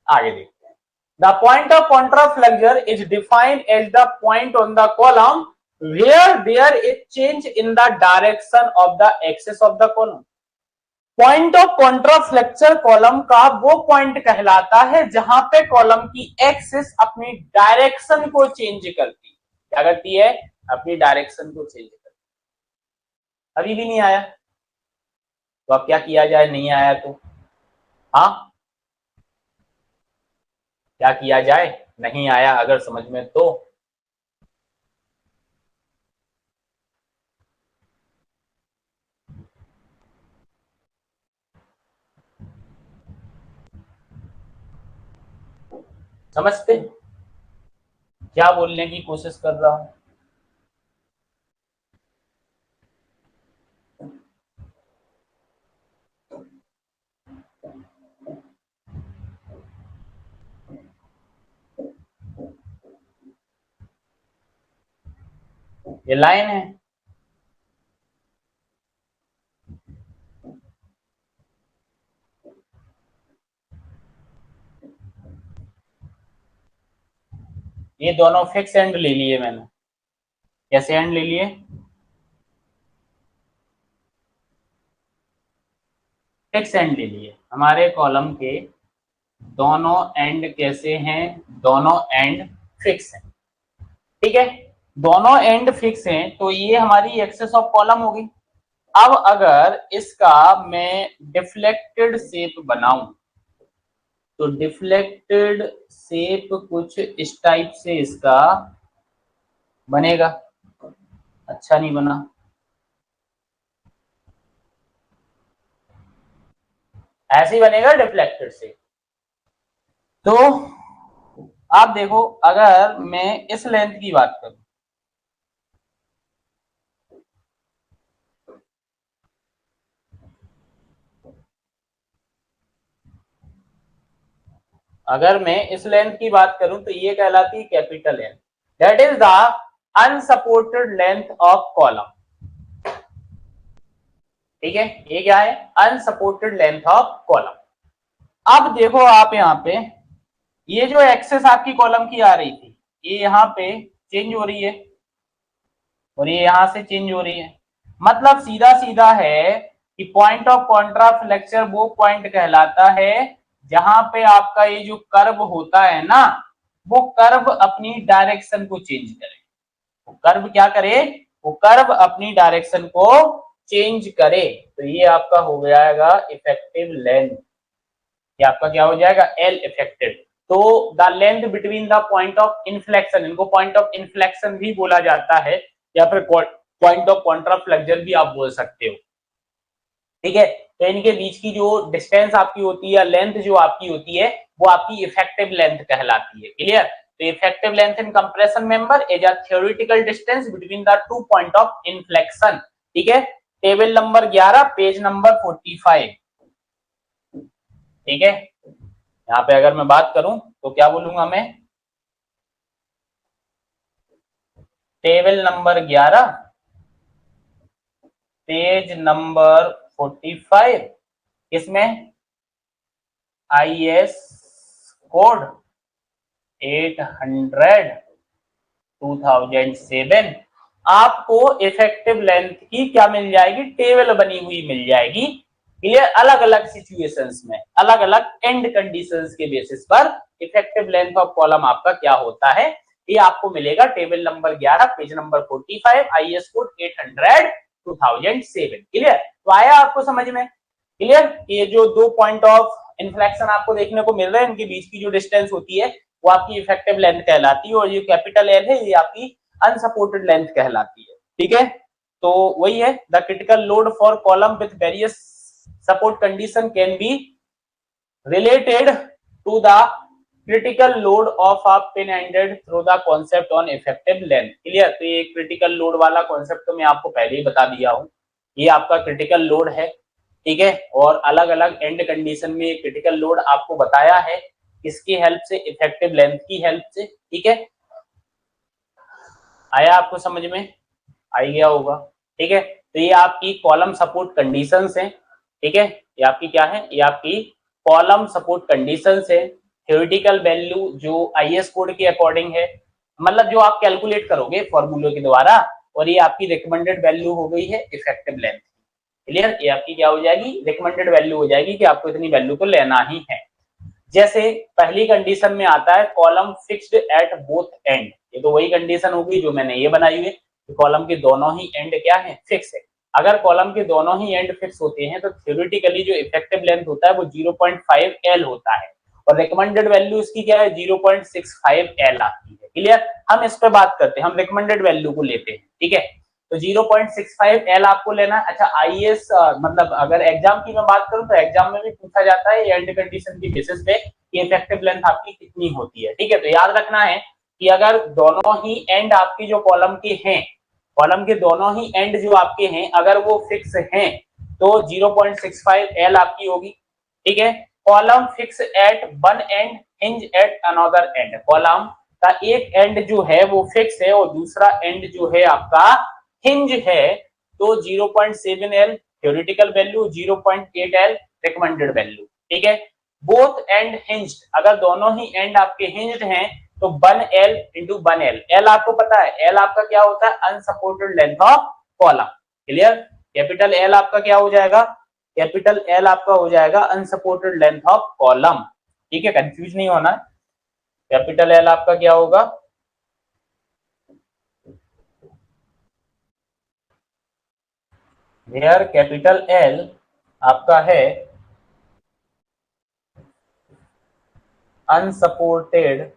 आगे देखते हैं। The point of contraflexure is defined as the point on the column where there is change in the direction of the axis of the column। Point of contraflexure column का वो पॉइंट कहलाता है जहां पे कॉलम की axis अपनी direction को change करती, क्या करती है, अपनी डायरेक्शन को चेंज करती। अभी भी नहीं आया तो अब क्या किया जाए, नहीं आया तो हाँ, क्या किया जाए, नहीं आया अगर समझ में तो। समझते क्या बोलने की कोशिश कर रहा हूं? ये लाइन है, ये दोनों फिक्स एंड ले लिए मैंने। कैसे एंड ले लिए? फिक्स एंड ले लिए। हमारे कॉलम के दोनों एंड कैसे हैं? दोनों एंड फिक्स हैं। ठीक है, दोनों एंड फिक्स हैं तो ये हमारी एक्सेस ऑफ कॉलम होगी। अब अगर इसका मैं डिफ्लेक्टेड शेप बनाऊं तो डिफ्लेक्टेड शेप कुछ इस टाइप से इसका बनेगा। अच्छा नहीं बना, ऐसे ही बनेगा डिफ्लेक्टेड शेप। तो आप देखो, अगर मैं इस लेंथ की बात करूं, अगर मैं इस लेंथ की बात करूं तो ये कहलाती है capital length, that is the unsupported length of column. ठीक है, ये क्या है? Unsupported length of column. अब देखो आप यहाँ पे, ये जो एक्सेस आपकी कॉलम की आ रही थी, ये यहाँ पे चेंज हो रही है और ये यहां से चेंज हो रही है। मतलब सीधा सीधा है कि पॉइंट ऑफ कॉन्ट्राफ्लेक्चर वो पॉइंट कहलाता है जहां पे आपका ये जो कर्व होता है ना, वो कर्व अपनी डायरेक्शन को चेंज करे। वो कर्व क्या करे? वो कर्व अपनी डायरेक्शन को चेंज करे। तो ये आपका हो जाएगा इफेक्टिव लेंथ। ये आपका क्या हो जाएगा? L effective. तो the length between the point of inflection, इनको पॉइंट ऑफ इन्फ्लेक्शन भी बोला जाता है या फिर पॉइंट ऑफ कॉन्ट्राफ्लेक्चर भी आप बोल सकते हो। ठीक है, तो इनके बीच की जो डिस्टेंस आपकी होती है, लेंथ जो आपकी होती है, वो आपकी इफेक्टिव लेंथ कहलाती है। क्लियर? तो effective length in compression member is a theoretical distance between the two point of inflection. ठीक है, टेबल नंबर 11 पेज नंबर 45। ठीक है, यहाँ पे अगर मैं बात करूं तो क्या बोलूंगा मैं? टेबल नंबर 11 पेज नंबर 45, इसमें IS कोड 800 2007 आपको इफेक्टिव लेंथ की क्या मिल जाएगी? टेबल बनी हुई मिल जाएगी। ये अलग अलग सिचुएशंस में, अलग अलग एंड कंडीशंस के बेसिस पर इफेक्टिव लेंथ ऑफ कॉलम आपका क्या होता है, ये आपको मिलेगा table number 11 page number 45 IS code 800 2007। Clear? तो आया आपको समझ में? क्लियर? ये जो दो पॉइंट ऑफ इन्फ्लेक्शन आपको देखने को मिल रहे हैं, इनके बीच की जो डिस्टेंस होती है वो आपकी इफेक्टिव लेंथ कहलाती है, और ये कैपिटल एल है, ये आपकी अनसपोर्टेड लेंथ कहलाती है। ठीक है, तो वही है, the critical load for column with various support condition can be related to the critical load of a pin ended through the concept on effective length. Clear? तो ये क्रिटिकल लोड वाला कॉन्सेप्ट तो मैं आपको पहले ही बता दिया हूं, ये आपका क्रिटिकल लोड है। ठीक है, और अलग अलग एंड कंडीशन में क्रिटिकल लोड आपको बताया है, किसकी हेल्प से? इफेक्टिव लेंथ की हेल्प से। ठीक है, आया आपको समझ में? आ गया होगा। ठीक है, तो ये आपकी कॉलम सपोर्ट कंडीशंस हैं। ठीक है, ये आपकी क्या है? ये आपकी कॉलम सपोर्ट कंडीशंस है। थ्योरेटिकल वैल्यू जो IS कोड के अकॉर्डिंग है, मतलब जो आप कैलकुलेट करोगे फॉर्मूले के द्वारा, और ये आपकी रिकमेंडेड वैल्यू हो गई है इफेक्टिव लेंथ। क्लियर? ये आपकी क्या हो जाएगी? रिकमेंडेड वैल्यू हो जाएगी कि आपको इतनी वैल्यू तो लेना ही है। जैसे पहली कंडीशन में आता है column fixed at both and, ये तो वही कंडीशन होगी जो मैंने ये बनाई हुई है कि कॉलम के दोनों ही एंड क्या है? फिक्स है। अगर कॉलम के दोनों ही एंड फिक्स होते हैं तो थ्योरेटिकली जो इफेक्टिव लेंथ होता है वो 0.5 L होता है, और रिकमेंडेड वैल्यू इसकी क्या है? 0.65 L आती है। क्लियर? हम इस पर बात करते हैं, हम रिकमेंडेड वैल्यू को लेते हैं। ठीक है, तो 0.65 L आपको लेना है। अच्छा, IS मतलब अगर एग्जाम की मैं बात करूं तो एग्जाम में भी पूछा जाता है एंड कंडीशन की बेसिस पे कि इफेक्टिव लेंथ आपकी कितनी होती है। ठीक है, तो याद रखना है कि अगर दोनों ही एंड आपके जो कॉलम के हैं, कॉलम के दोनों ही एंड जो आपके हैं अगर वो फिक्स हैं तो 0.65 एल आपकी होगी। ठीक है, column fix eight one and hinge at another and, column का एक एंड जो है वो फिक्स है और दूसरा एंड जो है आपका हिंज है, तो 0.7 L theoretical value, 0.8 L recommended value. ठीक है, बोथ एंड हिंज्ड, अगर दोनों ही एंड आपके हिंज्ड हैं तो 1L इंटू 1L, एल आपको पता है एल आपका क्या होता है, unsupported length of column. Clear, capital L आपका क्या हो जाएगा, कैपिटल एल आपका हो जाएगा अनसपोर्टेड लेंथ ऑफ कॉलम। ठीक है, कंफ्यूज नहीं होना, कैपिटल एल आपका क्या होगा, वेयर कैपिटल एल आपका है अनसपोर्टेड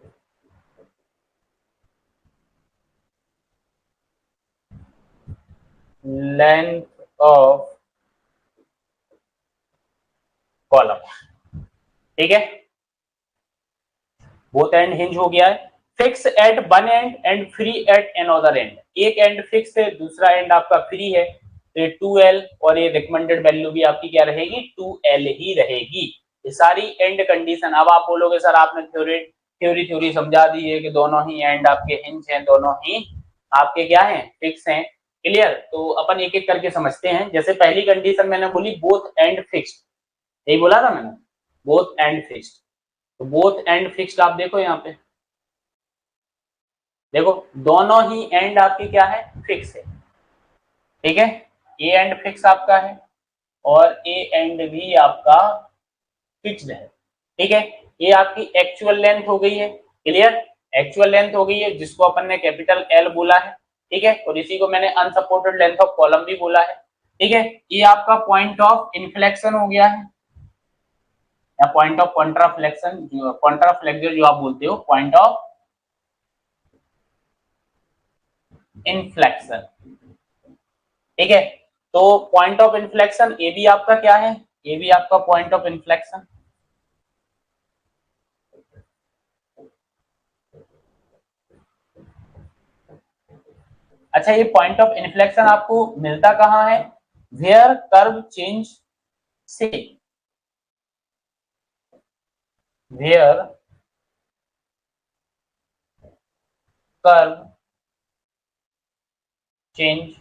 लेंथ ऑफ कॉलम। ठीक है, बोथ एंड हिंज हो गया है, fix eight one and and free at another and, एक एंड फिक्स है दूसरा एंड आपका फ्री है, तो ये 2L और ये रिकमेंडेड वैल्यू भी आपकी क्या रहेगी, 2L ही रहेगी। ये सारी एंड कंडीशन। अब आप बोलोगे सर आपने थ्योरी थ्योरी समझा दी है कि दोनों ही एंड आपके हिंज हैं, दोनों ही आपके क्या हैं, फिक्स हैं। क्लियर, तो अपन एक एक करके समझते हैं। जैसे पहली कंडीशन मैंने बोली बोथ एंड फिक्स्ड, यही बोला था मैंने, बोथ एंड फिक्स्ड। तो बोथ एंड फिक्स्ड आप देखो यहाँ पे, देखो दोनों ही एंड आपके क्या है, फिक्स है। ठीक है, ए एंड फिक्स आपका है और ए एंड भी आपका फिक्स्ड है। ठीक है, ये आपकी एक्चुअल लेंथ हो गई है। क्लियर, एक्चुअल लेंथ हो गई है जिसको अपन ने कैपिटल एल बोला है। ठीक है, और इसी को मैंने अनसपोर्टेड लेंथ ऑफ कॉलम भी बोला है। ठीक है, ये आपका पॉइंट ऑफ इन्फ्लेक्शन हो गया है या पॉइंट ऑफ कॉन्ट्राफ्लेक्शन, कॉन्ट्राफ्लेक्सर जो आप बोलते हो, पॉइंट ऑफ इन्फ्लेक्शन। ठीक है, तो पॉइंट ऑफ इन्फ्लेक्शन ए भी आपका क्या है, ये भी आपका पॉइंट ऑफ इन्फ्लेक्शन। अच्छा, ये पॉइंट ऑफ इन्फ्लेक्शन आपको मिलता कहां है, वेयर कर्व चेंज से, वेयर कर्व चेंज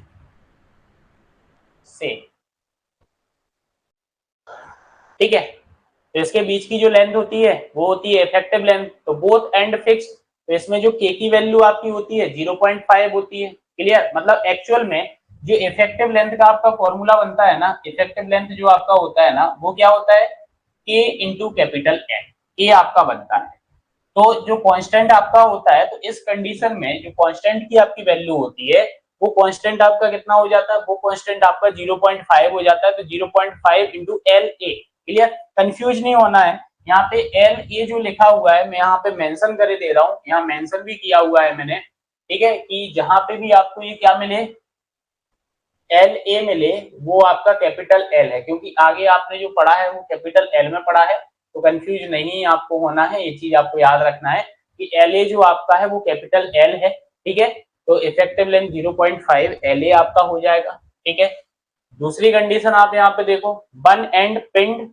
से। ठीक है, तो इसके बीच की जो लेंथ होती है वो होती है इफेक्टिव लेंथ। तो बोथ एंड फिक्स, तो इसमें जो के की वैल्यू आपकी होती है 0.5 होती है। क्लियर, मतलब एक्चुअल में जो इफेक्टिव लेंथ का आपका फॉर्मूला बनता है ना, इफेक्टिव लेंथ जो आपका होता है ना वो क्या होता है, के इंटू कैपिटल एन, के आपका बनता है। तो जो कांस्टेंट आपका होता है, तो इस कंडीशन में जो कांस्टेंट की आपकी वैल्यू होती है वो कांस्टेंट आपका कितना हो जाता है, वो कांस्टेंट आपका 0.5 हो जाता है। तो 0.5 into L A. Clear, confuse नहीं होना है, यहाँ पे एल ए जो लिखा हुआ है मैं यहाँ पे मेंशन करे दे रहा हूँ, यहाँ मेंशन भी किया हुआ है मैंने। ठीक है, कि जहां पे भी आपको ये क्या मिले, एल ए मिले, वो आपका कैपिटल एल है, क्योंकि आगे आपने जो पढ़ा है वो कैपिटल एल में पढ़ा है। तो कंफ्यूज नहीं आपको होना है, ये चीज आपको याद रखना है कि एल ए जो आपका है वो कैपिटल एल है। ठीक है, तो इफेक्टिव लेंथ 0.5 एल ए आपका हो जाएगा। ठीक है, दूसरी कंडीशन आप यहाँ पे देखो, वन एंड पिंड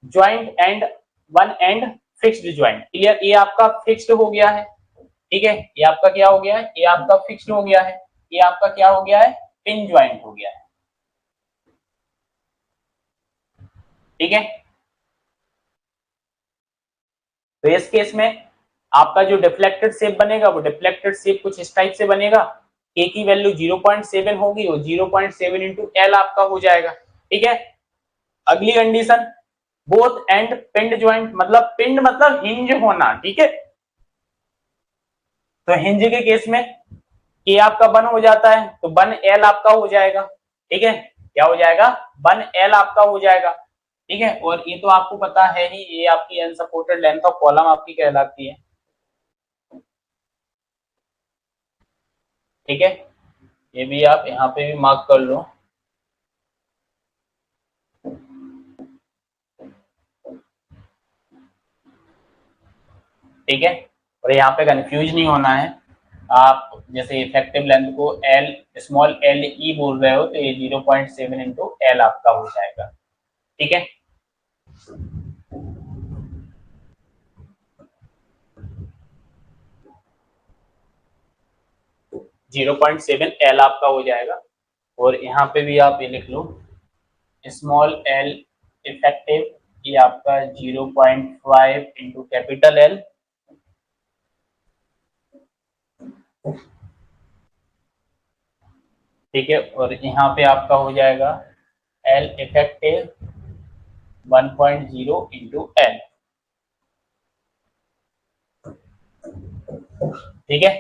joint and one and fixed joint. Clear, ये आपका फिक्स्ड हो गया है। ठीक है, ये आपका क्या हो गया है, ये आपका फिक्स्ड हो गया है, ये आपका क्या हो गया है, पिन ज्वाइंट हो गया है। ठीक है, तो इस केस में आपका जो डिफ्लेक्टेड शेप बनेगा वो डिफ्लेक्टेड शेप कुछ इस टाइप से बनेगा, के की वैल्यू 0.7 होगी और 0.7 इंटू एल आपका हो जाएगा। ठीक है, अगली कंडीशन, बोथ एंड पिंड ज्वाइंट, मतलब पिंड मतलब हिंज होना। ठीक है, तो हिंज के केस में के आपका वन हो जाता है तो वन एल आपका हो जाएगा। ठीक है, क्या हो जाएगा, वन एल आपका हो जाएगा। ठीक है, और ये तो आपको पता है ही, ये आपकी अनसपोर्टेड लेंथ ऑफ कॉलम आपकी कहलाती है। ठीक है, ये भी आप यहाँ पे भी मार्क कर लो। ठीक है। और यहाँ पे कंफ्यूज नहीं होना है, आप जैसे इफेक्टिव लेंथ को एल स्मॉल एल ई बोल रहे हो तो ये 0.7 इंटू एल आपका हो जाएगा। ठीक है, 0.7 एल आपका हो जाएगा। और यहाँ पे भी आप ये लिख लो स्मॉल एल इफेक्टिव, ये आपका 0.5 इंटू कैपिटल एल। ठीक है, और यहाँ पे आपका हो जाएगा एल इफेक्टिव 1.0 इंटू एल। ठीक है,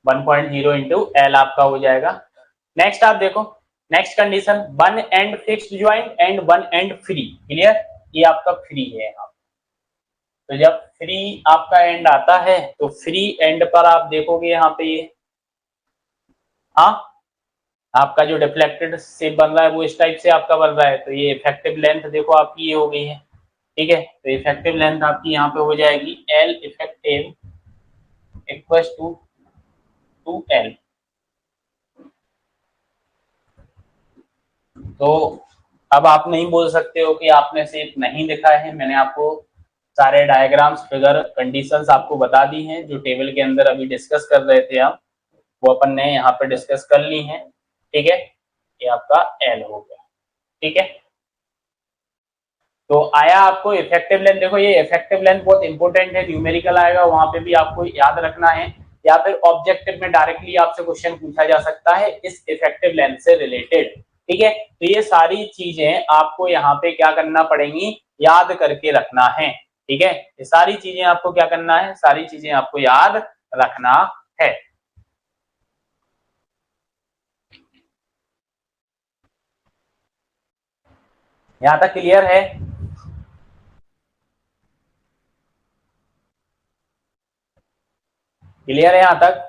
1.0 इंटू एल आपका हो जाएगा। नेक्स्ट आप देखो, next condition, one and fixed joint and one and free. Clear, ये आपका फ्री है यहाँ। तो जब फ्री आपका एंड आता है तो फ्री एंड पर आप देखोगे यहाँ पे ये, हाँ आपका जो डिफ्लेक्टेड शेप बन रहा है वो इस टाइप से आपका बन रहा है। तो ये इफेक्टिव लेंथ देखो आपकी ये हो गई है। ठीक है, तो इफेक्टिव लेंथ आपकी यहाँ पे हो जाएगी L effective equals to 2L। तो अब आप नहीं बोल सकते हो कि आपने शेप नहीं दिखा है, मैंने आपको सारे डायग्राम्स फिगर कंडीशंस आपको बता दी हैं जो टेबल के अंदर अभी डिस्कस कर रहे थे हम, वो अपन ने यहाँ पे डिस्कस कर ली हैं। ठीक है, ये आपका एल हो गया। ठीक है, तो आया आपको इफेक्टिव लेंथ। देखो ये इफेक्टिव लेंथ बहुत इंपॉर्टेंट है, न्यूमेरिकल आएगा वहां पे भी आपको याद रखना है, या फिर ऑब्जेक्टिव में डायरेक्टली आपसे क्वेश्चन पूछा जा सकता है इस इफेक्टिव लेंथ से रिलेटेड। ठीक है, तो ये सारी चीजें आपको यहाँ पे क्या करना पड़ेंगी, याद करके रखना है। ठीक है, ये सारी चीजें आपको क्या करना है, सारी चीजें आपको याद रखना है। यहां तक क्लियर है? क्लियर है यहां तक?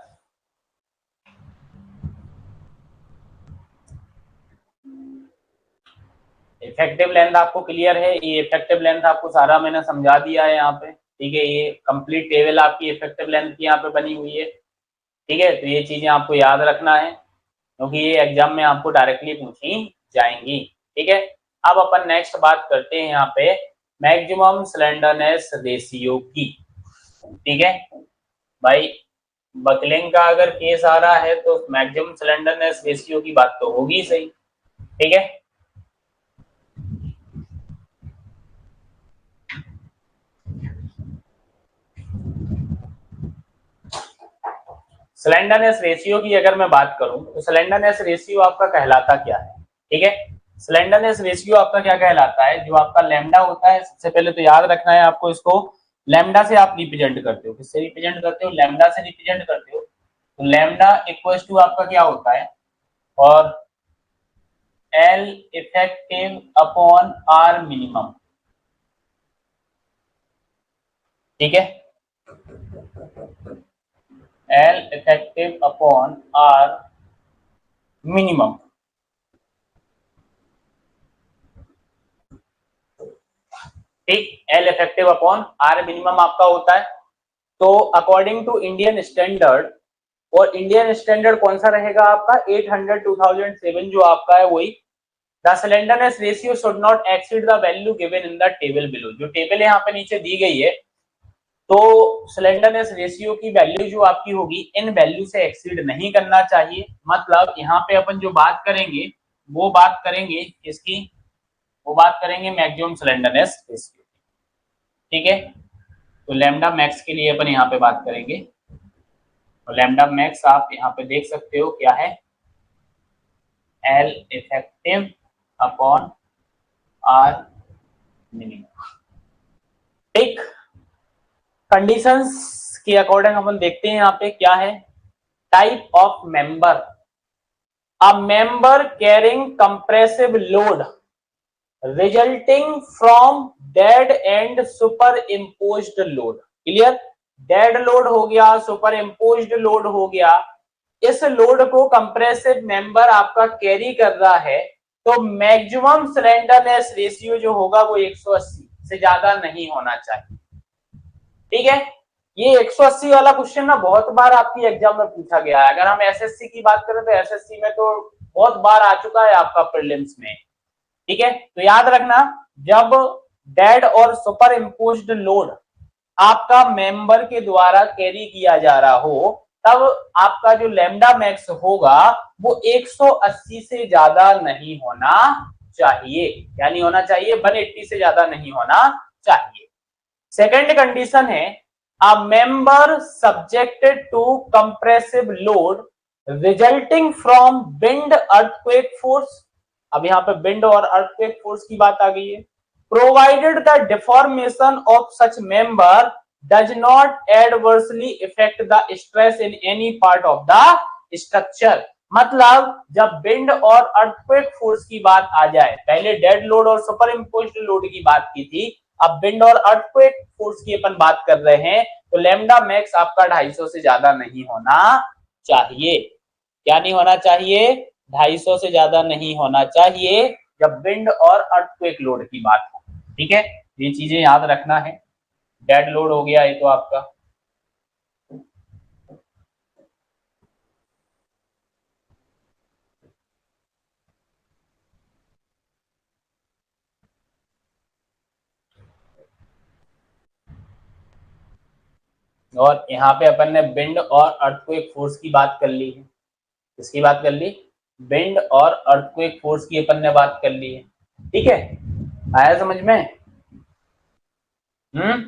इफेक्टिव लेंथ आपको क्लियर है? ये इफेक्टिव लेंथ आपको सारा मैंने समझा दिया है यहाँ पे। ठीक है, ये कंप्लीट टेबल आपकी इफेक्टिव लेंथ की यहाँ पे बनी हुई है। ठीक है, तो ये चीजें आपको याद रखना है क्योंकि ये एग्जाम में आपको डायरेक्टली पूछी जाएंगी। ठीक है, अब अपन नेक्स्ट बात करते हैं यहाँ पे मैक्सिमम स्लेंडरनेस रेशियो की। ठीक है भाई, बकलिंग का अगर केस आ रहा है तो मैक्सिमम स्लेंडरनेस रेशियो की बात तो होगी सही। ठीक है, स्लेंडरनेस रेशियो की अगर मैं बात करूं तो स्लेंडरनेस रेशियो आपका कहलाता क्या है? ठीक है, स्लेंडरनेस रेशियो आपका क्या कहलाता है, जो आपका लैम्डा होता है, सबसे पहले तो याद रखना है आपको इसको, लैम्डा से आप रिप्रेजेंट करते हो। किससे रिप्रेजेंट करते हो? लैम्डा से रिप्रेजेंट करते हो। तो लैम्डा इक्वल टू आपका क्या होता है, और L effective upon R minimum. ठीक है, L effective upon R minimum. ठीक, L effective upon R minimum आपका होता है। तो अकॉर्डिंग टू इंडियन स्टैंडर्ड, और इंडियन स्टैंडर्ड कौन सा रहेगा आपका 800 2007 जो आपका है वही, the slenderness ratio should not exceed the value given in the table below. जो टेबल यहाँ पे नीचे दी गई है, तो स्लेंडरनेस रेशियो की वैल्यू जो आपकी होगी इन वैल्यू से एक्सीड नहीं करना चाहिए। मतलब यहाँ पे अपन जो बात करेंगे वो बात करेंगे किसकी, वो बात करेंगे मैक्सिमम स्लेंडरनेस रेशियो। ठीक है, तो लैम्डा मैक्स के लिए अपन यहाँ पे बात करेंगे, और लैम्डा मैक्स आप यहाँ पे देख सकते हो क्या है, L effective upon R minimum. ठीक, कंडीशंस के अकॉर्डिंग अपन देखते हैं यहाँ पे क्या है, type of member, a member carrying compressive load resulting from dead and super imposed load. Clear, dead load हो गया, सुपर इम्पोज्ड लोड हो गया, इस लोड को कंप्रेसिव मेंबर आपका कैरी कर रहा है, तो मैक्सिमम स्लेंडरनेस रेशियो जो होगा वो 180 से ज्यादा नहीं होना चाहिए। ठीक है। ये 180 वाला क्वेश्चन ना बहुत बार आपकी एग्जाम में पूछा गया है। अगर हम एसएससी की बात करें तो एसएससी में तो बहुत बार आ चुका है आपका प्रीलिम्स में। ठीक है, तो याद रखना, जब डेड और सुपर इम्पोज्ड लोड आपका मेंबर के द्वारा कैरी किया जा रहा हो, तब आपका जो लैम्डा मैक्स होगा वो 180 से ज्यादा नहीं होना चाहिए। यानी होना चाहिए 180 से ज्यादा नहीं होना चाहिए। सेकंड कंडीशन है, a member subjected to compressive load resulting from wind earthquake force. अब यहाँ पे विंड और अर्थक्वेक फोर्स की बात आ गई है। Provided the deformation of such member does not adversely effect the stress in any part of the structure. मतलब जब विंड और अर्थक्वेक फोर्स की बात आ जाए, पहले डेड लोड और सुपर इम्पोज्ड लोड की बात की थी, अब विंड और अर्थक्वेक फोर्स की अपन बात कर रहे हैं, तो लैम्डा मैक्स आपका 250 से ज्यादा नहीं होना चाहिए। क्या नहीं होना चाहिए? 250 से ज्यादा नहीं होना चाहिए जब विंड और अर्थक्वेक लोड की बात हो। ठीक है, ये चीजें याद रखना है। डेड लोड हो गया ये तो आपका। और यहाँ पे अपन ने विंड और अर्थक्वेक फोर्स की बात कर ली है। किसकी बात कर ली? विंड और अर्थक्वेक फोर्स की अपन ने बात कर ली है। ठीक है, आया समझ में? हम्म,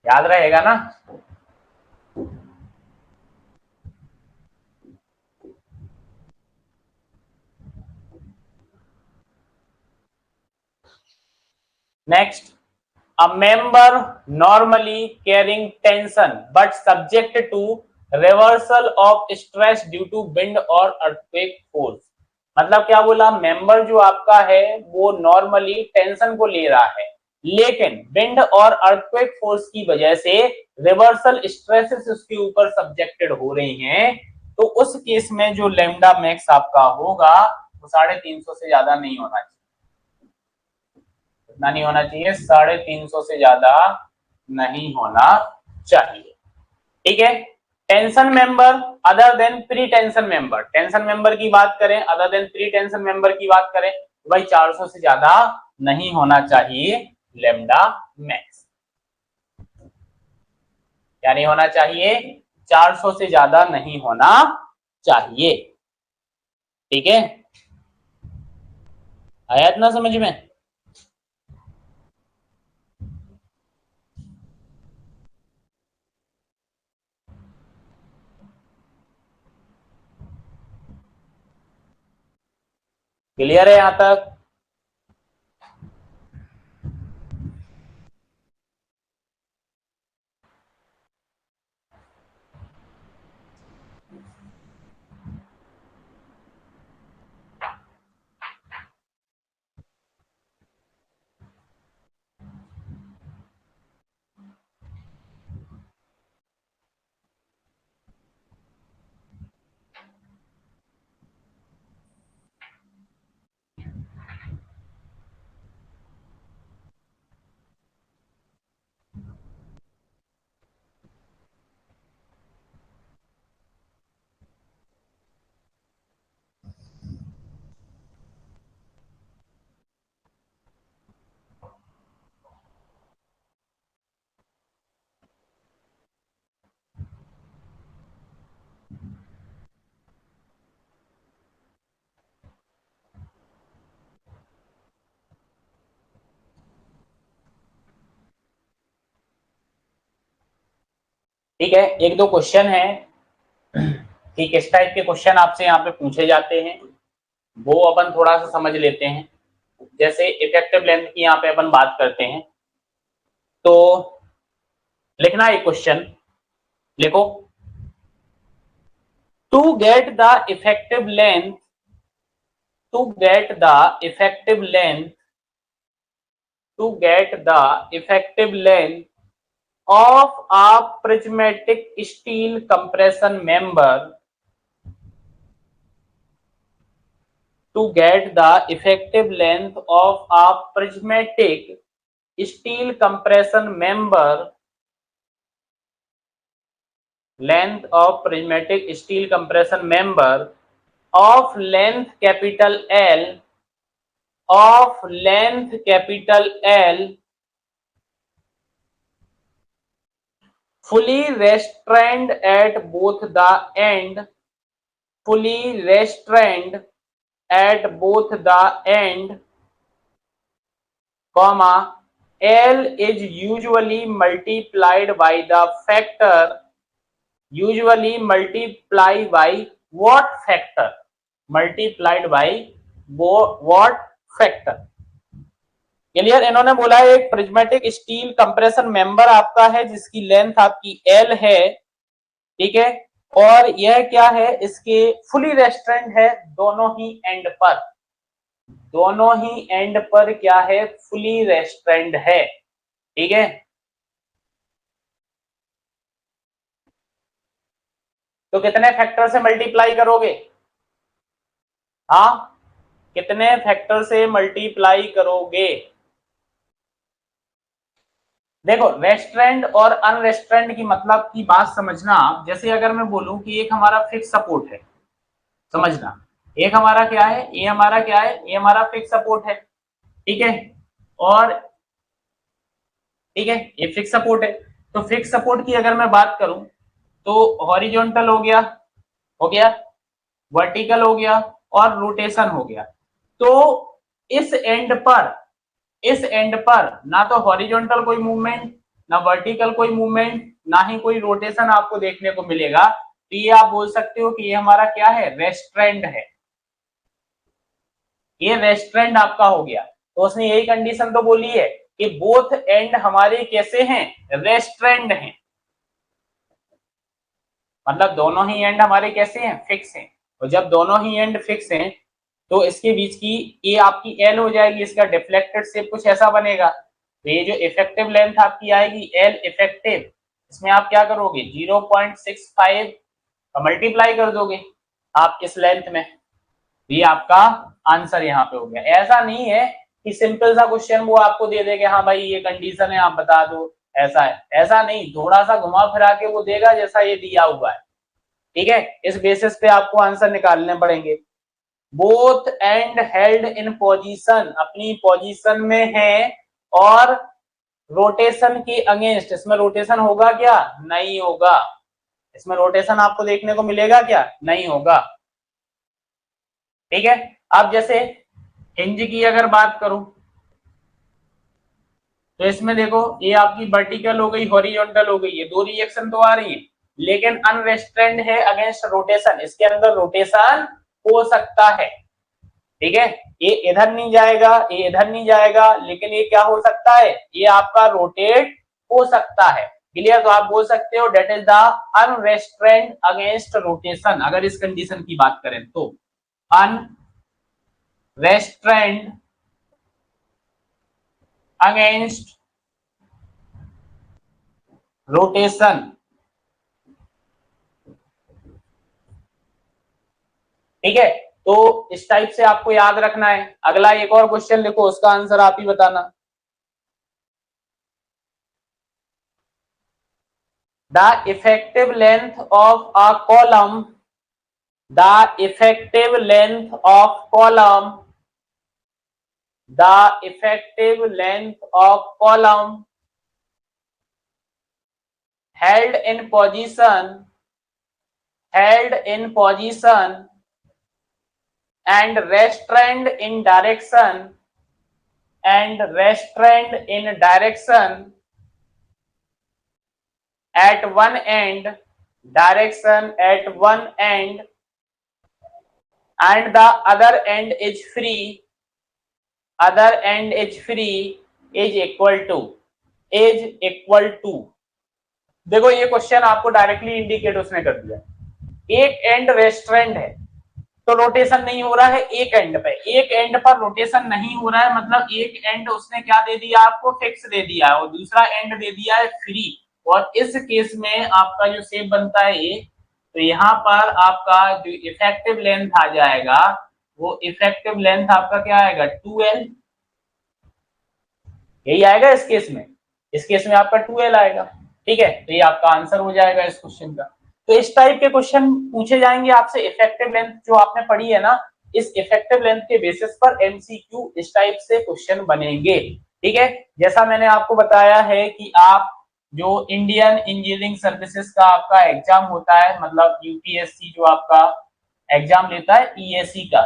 याद रहेगा ना? Next, a member normally carrying tension but subject to reversal of stress due to wind or earthquake force। मतलब क्या बोला? मेंबर जो आपका है वो नॉर्मली टेंशन को ले रहा है, लेकिन विंड और अर्थक्वेक फोर्स की वजह से रिवर्सल स्ट्रेसेस उसके ऊपर सब्जेक्टेड हो रही हैं, तो उस केस में जो लैम्डा मैक्स आपका होगा वो 350 से ज्यादा नहीं होना चाहिए। कितना नहीं होना चाहिए? 350 से ज्यादा नहीं होना चाहिए। ठीक है। Tension member other than pre tension member, tension member की बात करें, other than pre tension member की बात करें, तो भाई 400 से ज्यादा नहीं होना चाहिए लेमडा मैक्स। क्या नहीं होना चाहिए? 400 से ज्यादा नहीं होना चाहिए। ठीक है, आया इतना समझ में? क्लियर है यहां तक? ठीक है, एक दो क्वेश्चन है कि किस टाइप के क्वेश्चन आपसे यहाँ पे पूछे जाते हैं, वो अपन थोड़ा सा समझ लेते हैं। जैसे इफेक्टिव लेंथ की यहाँ पे अपन बात करते हैं, तो लिखना एक क्वेश्चन लिखो, to get the effective length, to get the effective length, to get the effective length of a prismatic steel compression member, to get the effective length of a prismatic steel compression member, length of prismatic steel compression member of length capital L, of length capital L, fully restrained at both the end, fully restrained at both the end, comma, L is usually multiplied by the factor, usually multiply by what factor, multiplied by what factor। Clear. इन्होंने बोला है एक prismatic steel compression member आपका है जिसकी length आपकी L है, ठीक है, और यह क्या है, इसके फुली रेस्ट्रेंट है दोनों ही एंड पर, दोनों ही एंड पर क्या है, फुली रेस्ट्रेंट है, ठीक है। तो कितने फैक्टर से मल्टीप्लाई करोगे, हाँ, कितने फैक्टर से मल्टीप्लाई करोगे। देखो रेस्ट्रेंट और अनरेस्ट्रेंट की मतलब की बात समझना आप, जैसे अगर मैं बोलूं कि एक हमारा फिक्स सपोर्ट है, समझना, एक हमारा क्या है, ये हमारा क्या है, ये हमारा फिक्स सपोर्ट है, ठीक है, और ठीक है, ये फिक्स सपोर्ट है। तो फिक्स सपोर्ट की अगर मैं बात करूं तो हॉरिजॉन्टल हो गया, हो गया, वर्टिकल हो गया और रोटेशन हो गया। तो इस एंड पर, इस एंड पर ना तो हॉरिजॉन्टल कोई मूवमेंट, ना वर्टिकल कोई मूवमेंट, ना ही कोई रोटेशन आपको देखने को मिलेगा। तो ये आप बोल सकते हो कि ये हमारा क्या है, रेस्ट्रेंट है, ये रेस्ट्रेंट आपका हो गया। तो उसने यही कंडीशन तो बोली है कि बोथ एंड हमारे कैसे हैं, रेस्ट्रेंट हैं, मतलब दोनों ही एंड हमारे कैसे हैं, फिक्स हैं। और जब दोनों ही एंड फिक्स हैं तो इसके बीच की ये आपकी एल हो जाएगी, इसका डिफ्लेक्टेड शेप कुछ ऐसा बनेगा। तो ये जो इफेक्टिव लेंथ आपकी आएगी एल इफेक्टिव, इसमें आप क्या करोगे 0.65 मल्टीप्लाई कर दोगे आप इस लेंथ में, ये आपका आंसर यहाँ पे हो गया। ऐसा नहीं है कि सिंपल सा क्वेश्चन वो आपको दे देगा, हाँ भाई ये कंडीशन है आप बता दो, ऐसा है, ऐसा नहीं, थोड़ा सा घुमा फिरा के वो देगा जैसा ये दिया हुआ है, ठीक है। इस बेसिस पे आपको आंसर निकालने पड़ेंगे। Both and held in position, अपनी पोजीशन में है और रोटेशन के अगेंस्ट, इसमें रोटेशन होगा क्या, नहीं होगा, इसमें रोटेशन आपको देखने को मिलेगा क्या, नहीं होगा, ठीक है। अब जैसे हिंज की अगर बात करूं तो इसमें देखो ये आपकी वर्टिकल हो गई, हॉरिजॉन्टल हो गई, ये दो रिएक्शन तो आ रही है, लेकिन अनरेस्ट्रेंड है अगेंस्ट रोटेशन, इसके अंदर रोटेशन हो सकता है, ठीक है, ये इधर नहीं जाएगा, ये इधर नहीं जाएगा, लेकिन ये क्या हो सकता है, ये आपका रोटेट हो सकता है, क्लियर। तो आप बोल सकते हो that is the unrestrained against rotation, अगर इस कंडीशन की बात करें तो अनरेस्ट्रेंड अगेंस्ट रोटेशन, ठीक है। तो इस टाइप से आपको याद रखना है। अगला एक और क्वेश्चन लिखो, उसका आंसर आप ही बताना। The effective length of a column, the effective length of column, the effective length of column held in position, held in position and restrained in direction, and restrained in direction at one end, direction at one end, and the other end is free, other end is free, is equal to, is equal to। देखो ये question आपको directly indicate उसने कर दिया, एक and restaurant है तो rotation नहीं हो रहा है, एक एंड पे, एक एंड पर रोटेशन नहीं हो रहा है, मतलब एक एंड उसने क्या दे दिया आपको, फिक्स दे दिया है, और दूसरा एंड दे दिया है फ्री। और इस केस में आपका जो शेप बनता है ये, तो यहाँ पर आपका जो इफेक्टिव लेंथ आ जाएगा वो इफेक्टिव लेंथ आपका क्या आएगा 2L, यही आएगा इस केस में। इस केस में आपका 2L आएगा। ठीक है, तो ये आपका आंसर हो जाएगा इस क्वेश्चन का। तो इस टाइप के क्वेश्चन पूछे जाएंगे आपसे। इफेक्टिव लेंथ जो आपने पढ़ी है ना, इस इफेक्टिव लेंथ के बेसिस पर एमसीक्यू इस टाइप से क्वेश्चन बनेंगे। ठीक है, जैसा मैंने आपको बताया है कि आप जो इंडियन इंजीनियरिंग सर्विसेज का आपका एग्जाम होता है, मतलब यूपीएससी जो आपका एग्जाम लेता है ईएसी का,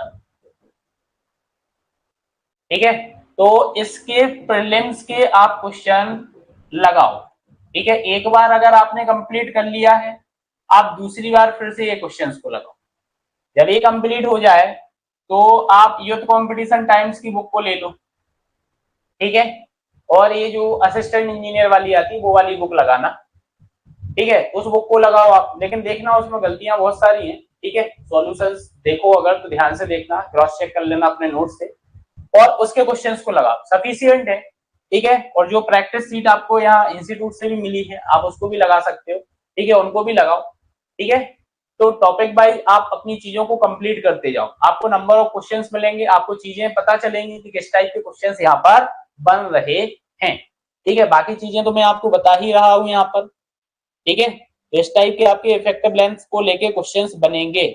ठीक है, तो इसके प्रीलिम्स के आप क्वेश्चन लगाओ। ठीक है, एक बार अगर आपने कंप्लीट कर लिया है, आप दूसरी बार फिर से ये क्वेश्चंस को लगाओ। जब ये कंप्लीट हो जाए तो आप यूथ कंपटीशन टाइम्स की बुक को ले लो। ठीक है, और ये जो असिस्टेंट इंजीनियर वाली आती है वो वाली बुक लगाना। ठीक है, उस बुक को लगाओ आप, लेकिन देखना उसमें गलतियां बहुत सारी हैं। ठीक है, सॉल्यूशंस देखो अगर तो ध्यान से देखना, क्रॉस चेक कर लेना अपने नोट से, और उसके क्वेश्चंस को लगाओ, सफिशिएंट है। ठीक है, और जो प्रैक्टिस सीट आपको यहाँ इंस्टीट्यूट से भी मिली है आप उसको भी लगा सकते हो। ठीक है, उनको भी लगाओ। ठीक है, तो टॉपिक वाइज आप अपनी चीजों को कंप्लीट करते जाओ, आपको नंबर ऑफ क्वेश्चंस मिलेंगे, आपको चीजें पता चलेंगी कि किस टाइप के क्वेश्चंस यहाँ पर बन रहे हैं। ठीक है, बाकी चीजें तो मैं आपको बता ही रहा हूं यहाँ पर। ठीक है, इस टाइप के आपके इफेक्टिव लेंथ को लेके क्वेश्चंस बनेंगे।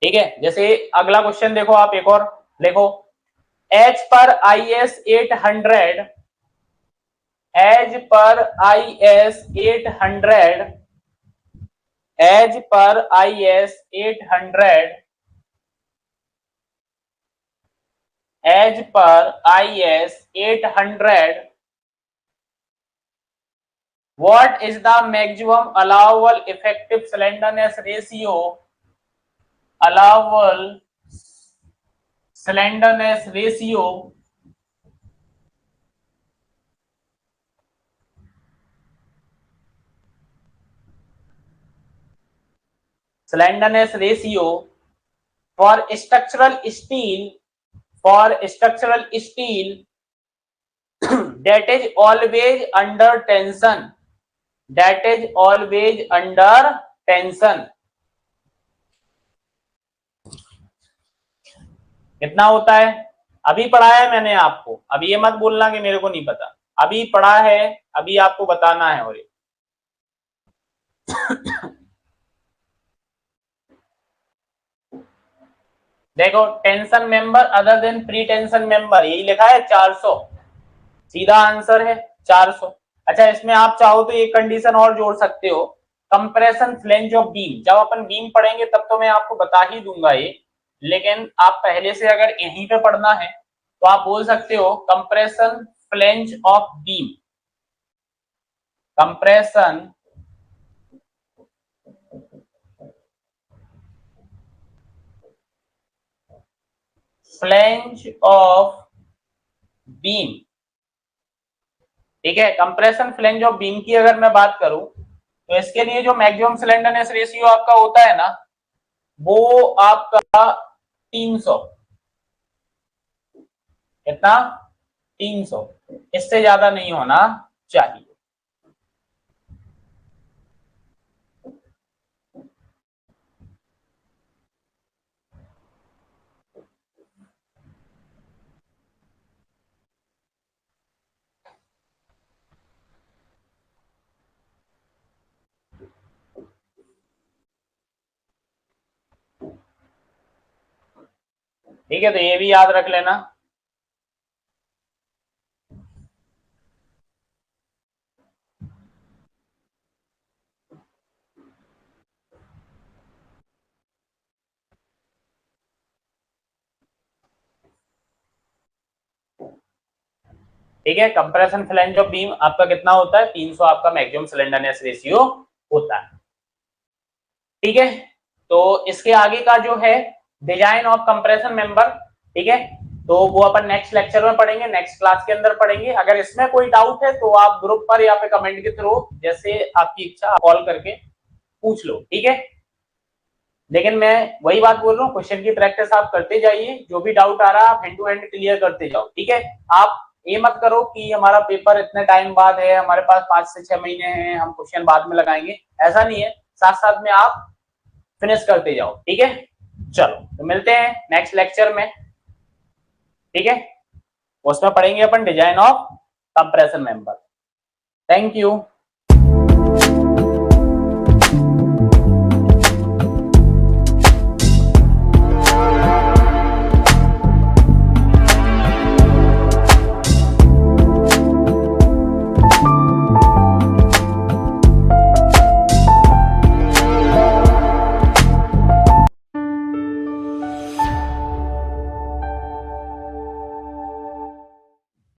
ठीक है, जैसे अगला क्वेश्चन देखो आप, एक और देखो, as per IS 800, as per IS 800, as per IS 800, as per IS 800, what is the maximum allowable effective slenderness ratio, allowable slenderness ratio slenderness ratio for structural steel, for structural steel that is always under tension, that is always under tension, कितना होता है? अभी पढ़ा है मैंने आपको, अभी ये मत बोलना कि मेरे को नहीं पता, अभी पढ़ा है, अभी आपको बताना है। और ये देखो, tension member other than pre tension member, यही लिखा है 400, सीधा आंसर है 400। अच्छा, इसमें आप चाहो तो एक कंडीशन और जोड़ सकते हो, कंप्रेशन फ्लेंज ऑफ बीम। जब अपन बीम पढ़ेंगे तब तो मैं आपको बता ही दूंगा ये, लेकिन आप पहले से अगर यहीं पे पढ़ना है तो आप बोल सकते हो compression flange of beam, compression flange of beam. ठीक है, कंप्रेशन फ्लेंज ऑफ बीम की अगर मैं बात करूं तो इसके लिए जो मैक्सिमम स्लेंडरनेस रेशियो आपका होता है ना, वो आपका 300, कितना? 300, इससे ज्यादा नहीं होना चाहिए। ठीक है, तो ये भी याद रख लेना। ठीक है, कंप्रेशन फ्लेंज ऑफ बीम आपका कितना होता है? 300 आपका मैक्सिमम स्लेंडरनेस रेशियो होता है। ठीक है, तो इसके आगे का जो है डिजाइन ऑफ कंप्रेशन मेंबर, ठीक है, तो वो अपन नेक्स्ट लेक्चर में पढ़ेंगे, नेक्स्ट क्लास के अंदर पढ़ेंगे। अगर इसमें कोई डाउट है तो आप ग्रुप पर या फिर कमेंट के थ्रू, जैसे आपकी इच्छा, कॉल करके पूछ लो। ठीक है, लेकिन मैं वही बात बोल रहा हूँ, क्वेश्चन की प्रैक्टिस आप करते जाइए, जो भी डाउट आ रहा है आप हैंड टू हैंड क्लियर करते जाओ। ठीक है, आप ये मत करो कि हमारा पेपर इतने टाइम बाद है, हमारे पास 5 से 6 महीने हैं, हम क्वेश्चन बाद में लगाएंगे, ऐसा नहीं है, साथ साथ में आप फिनिश करते जाओ। ठीक है, चलो तो मिलते हैं नेक्स्ट लेक्चर में। ठीक है, उसमें पढ़ेंगे अपन design of compression member. Thank you.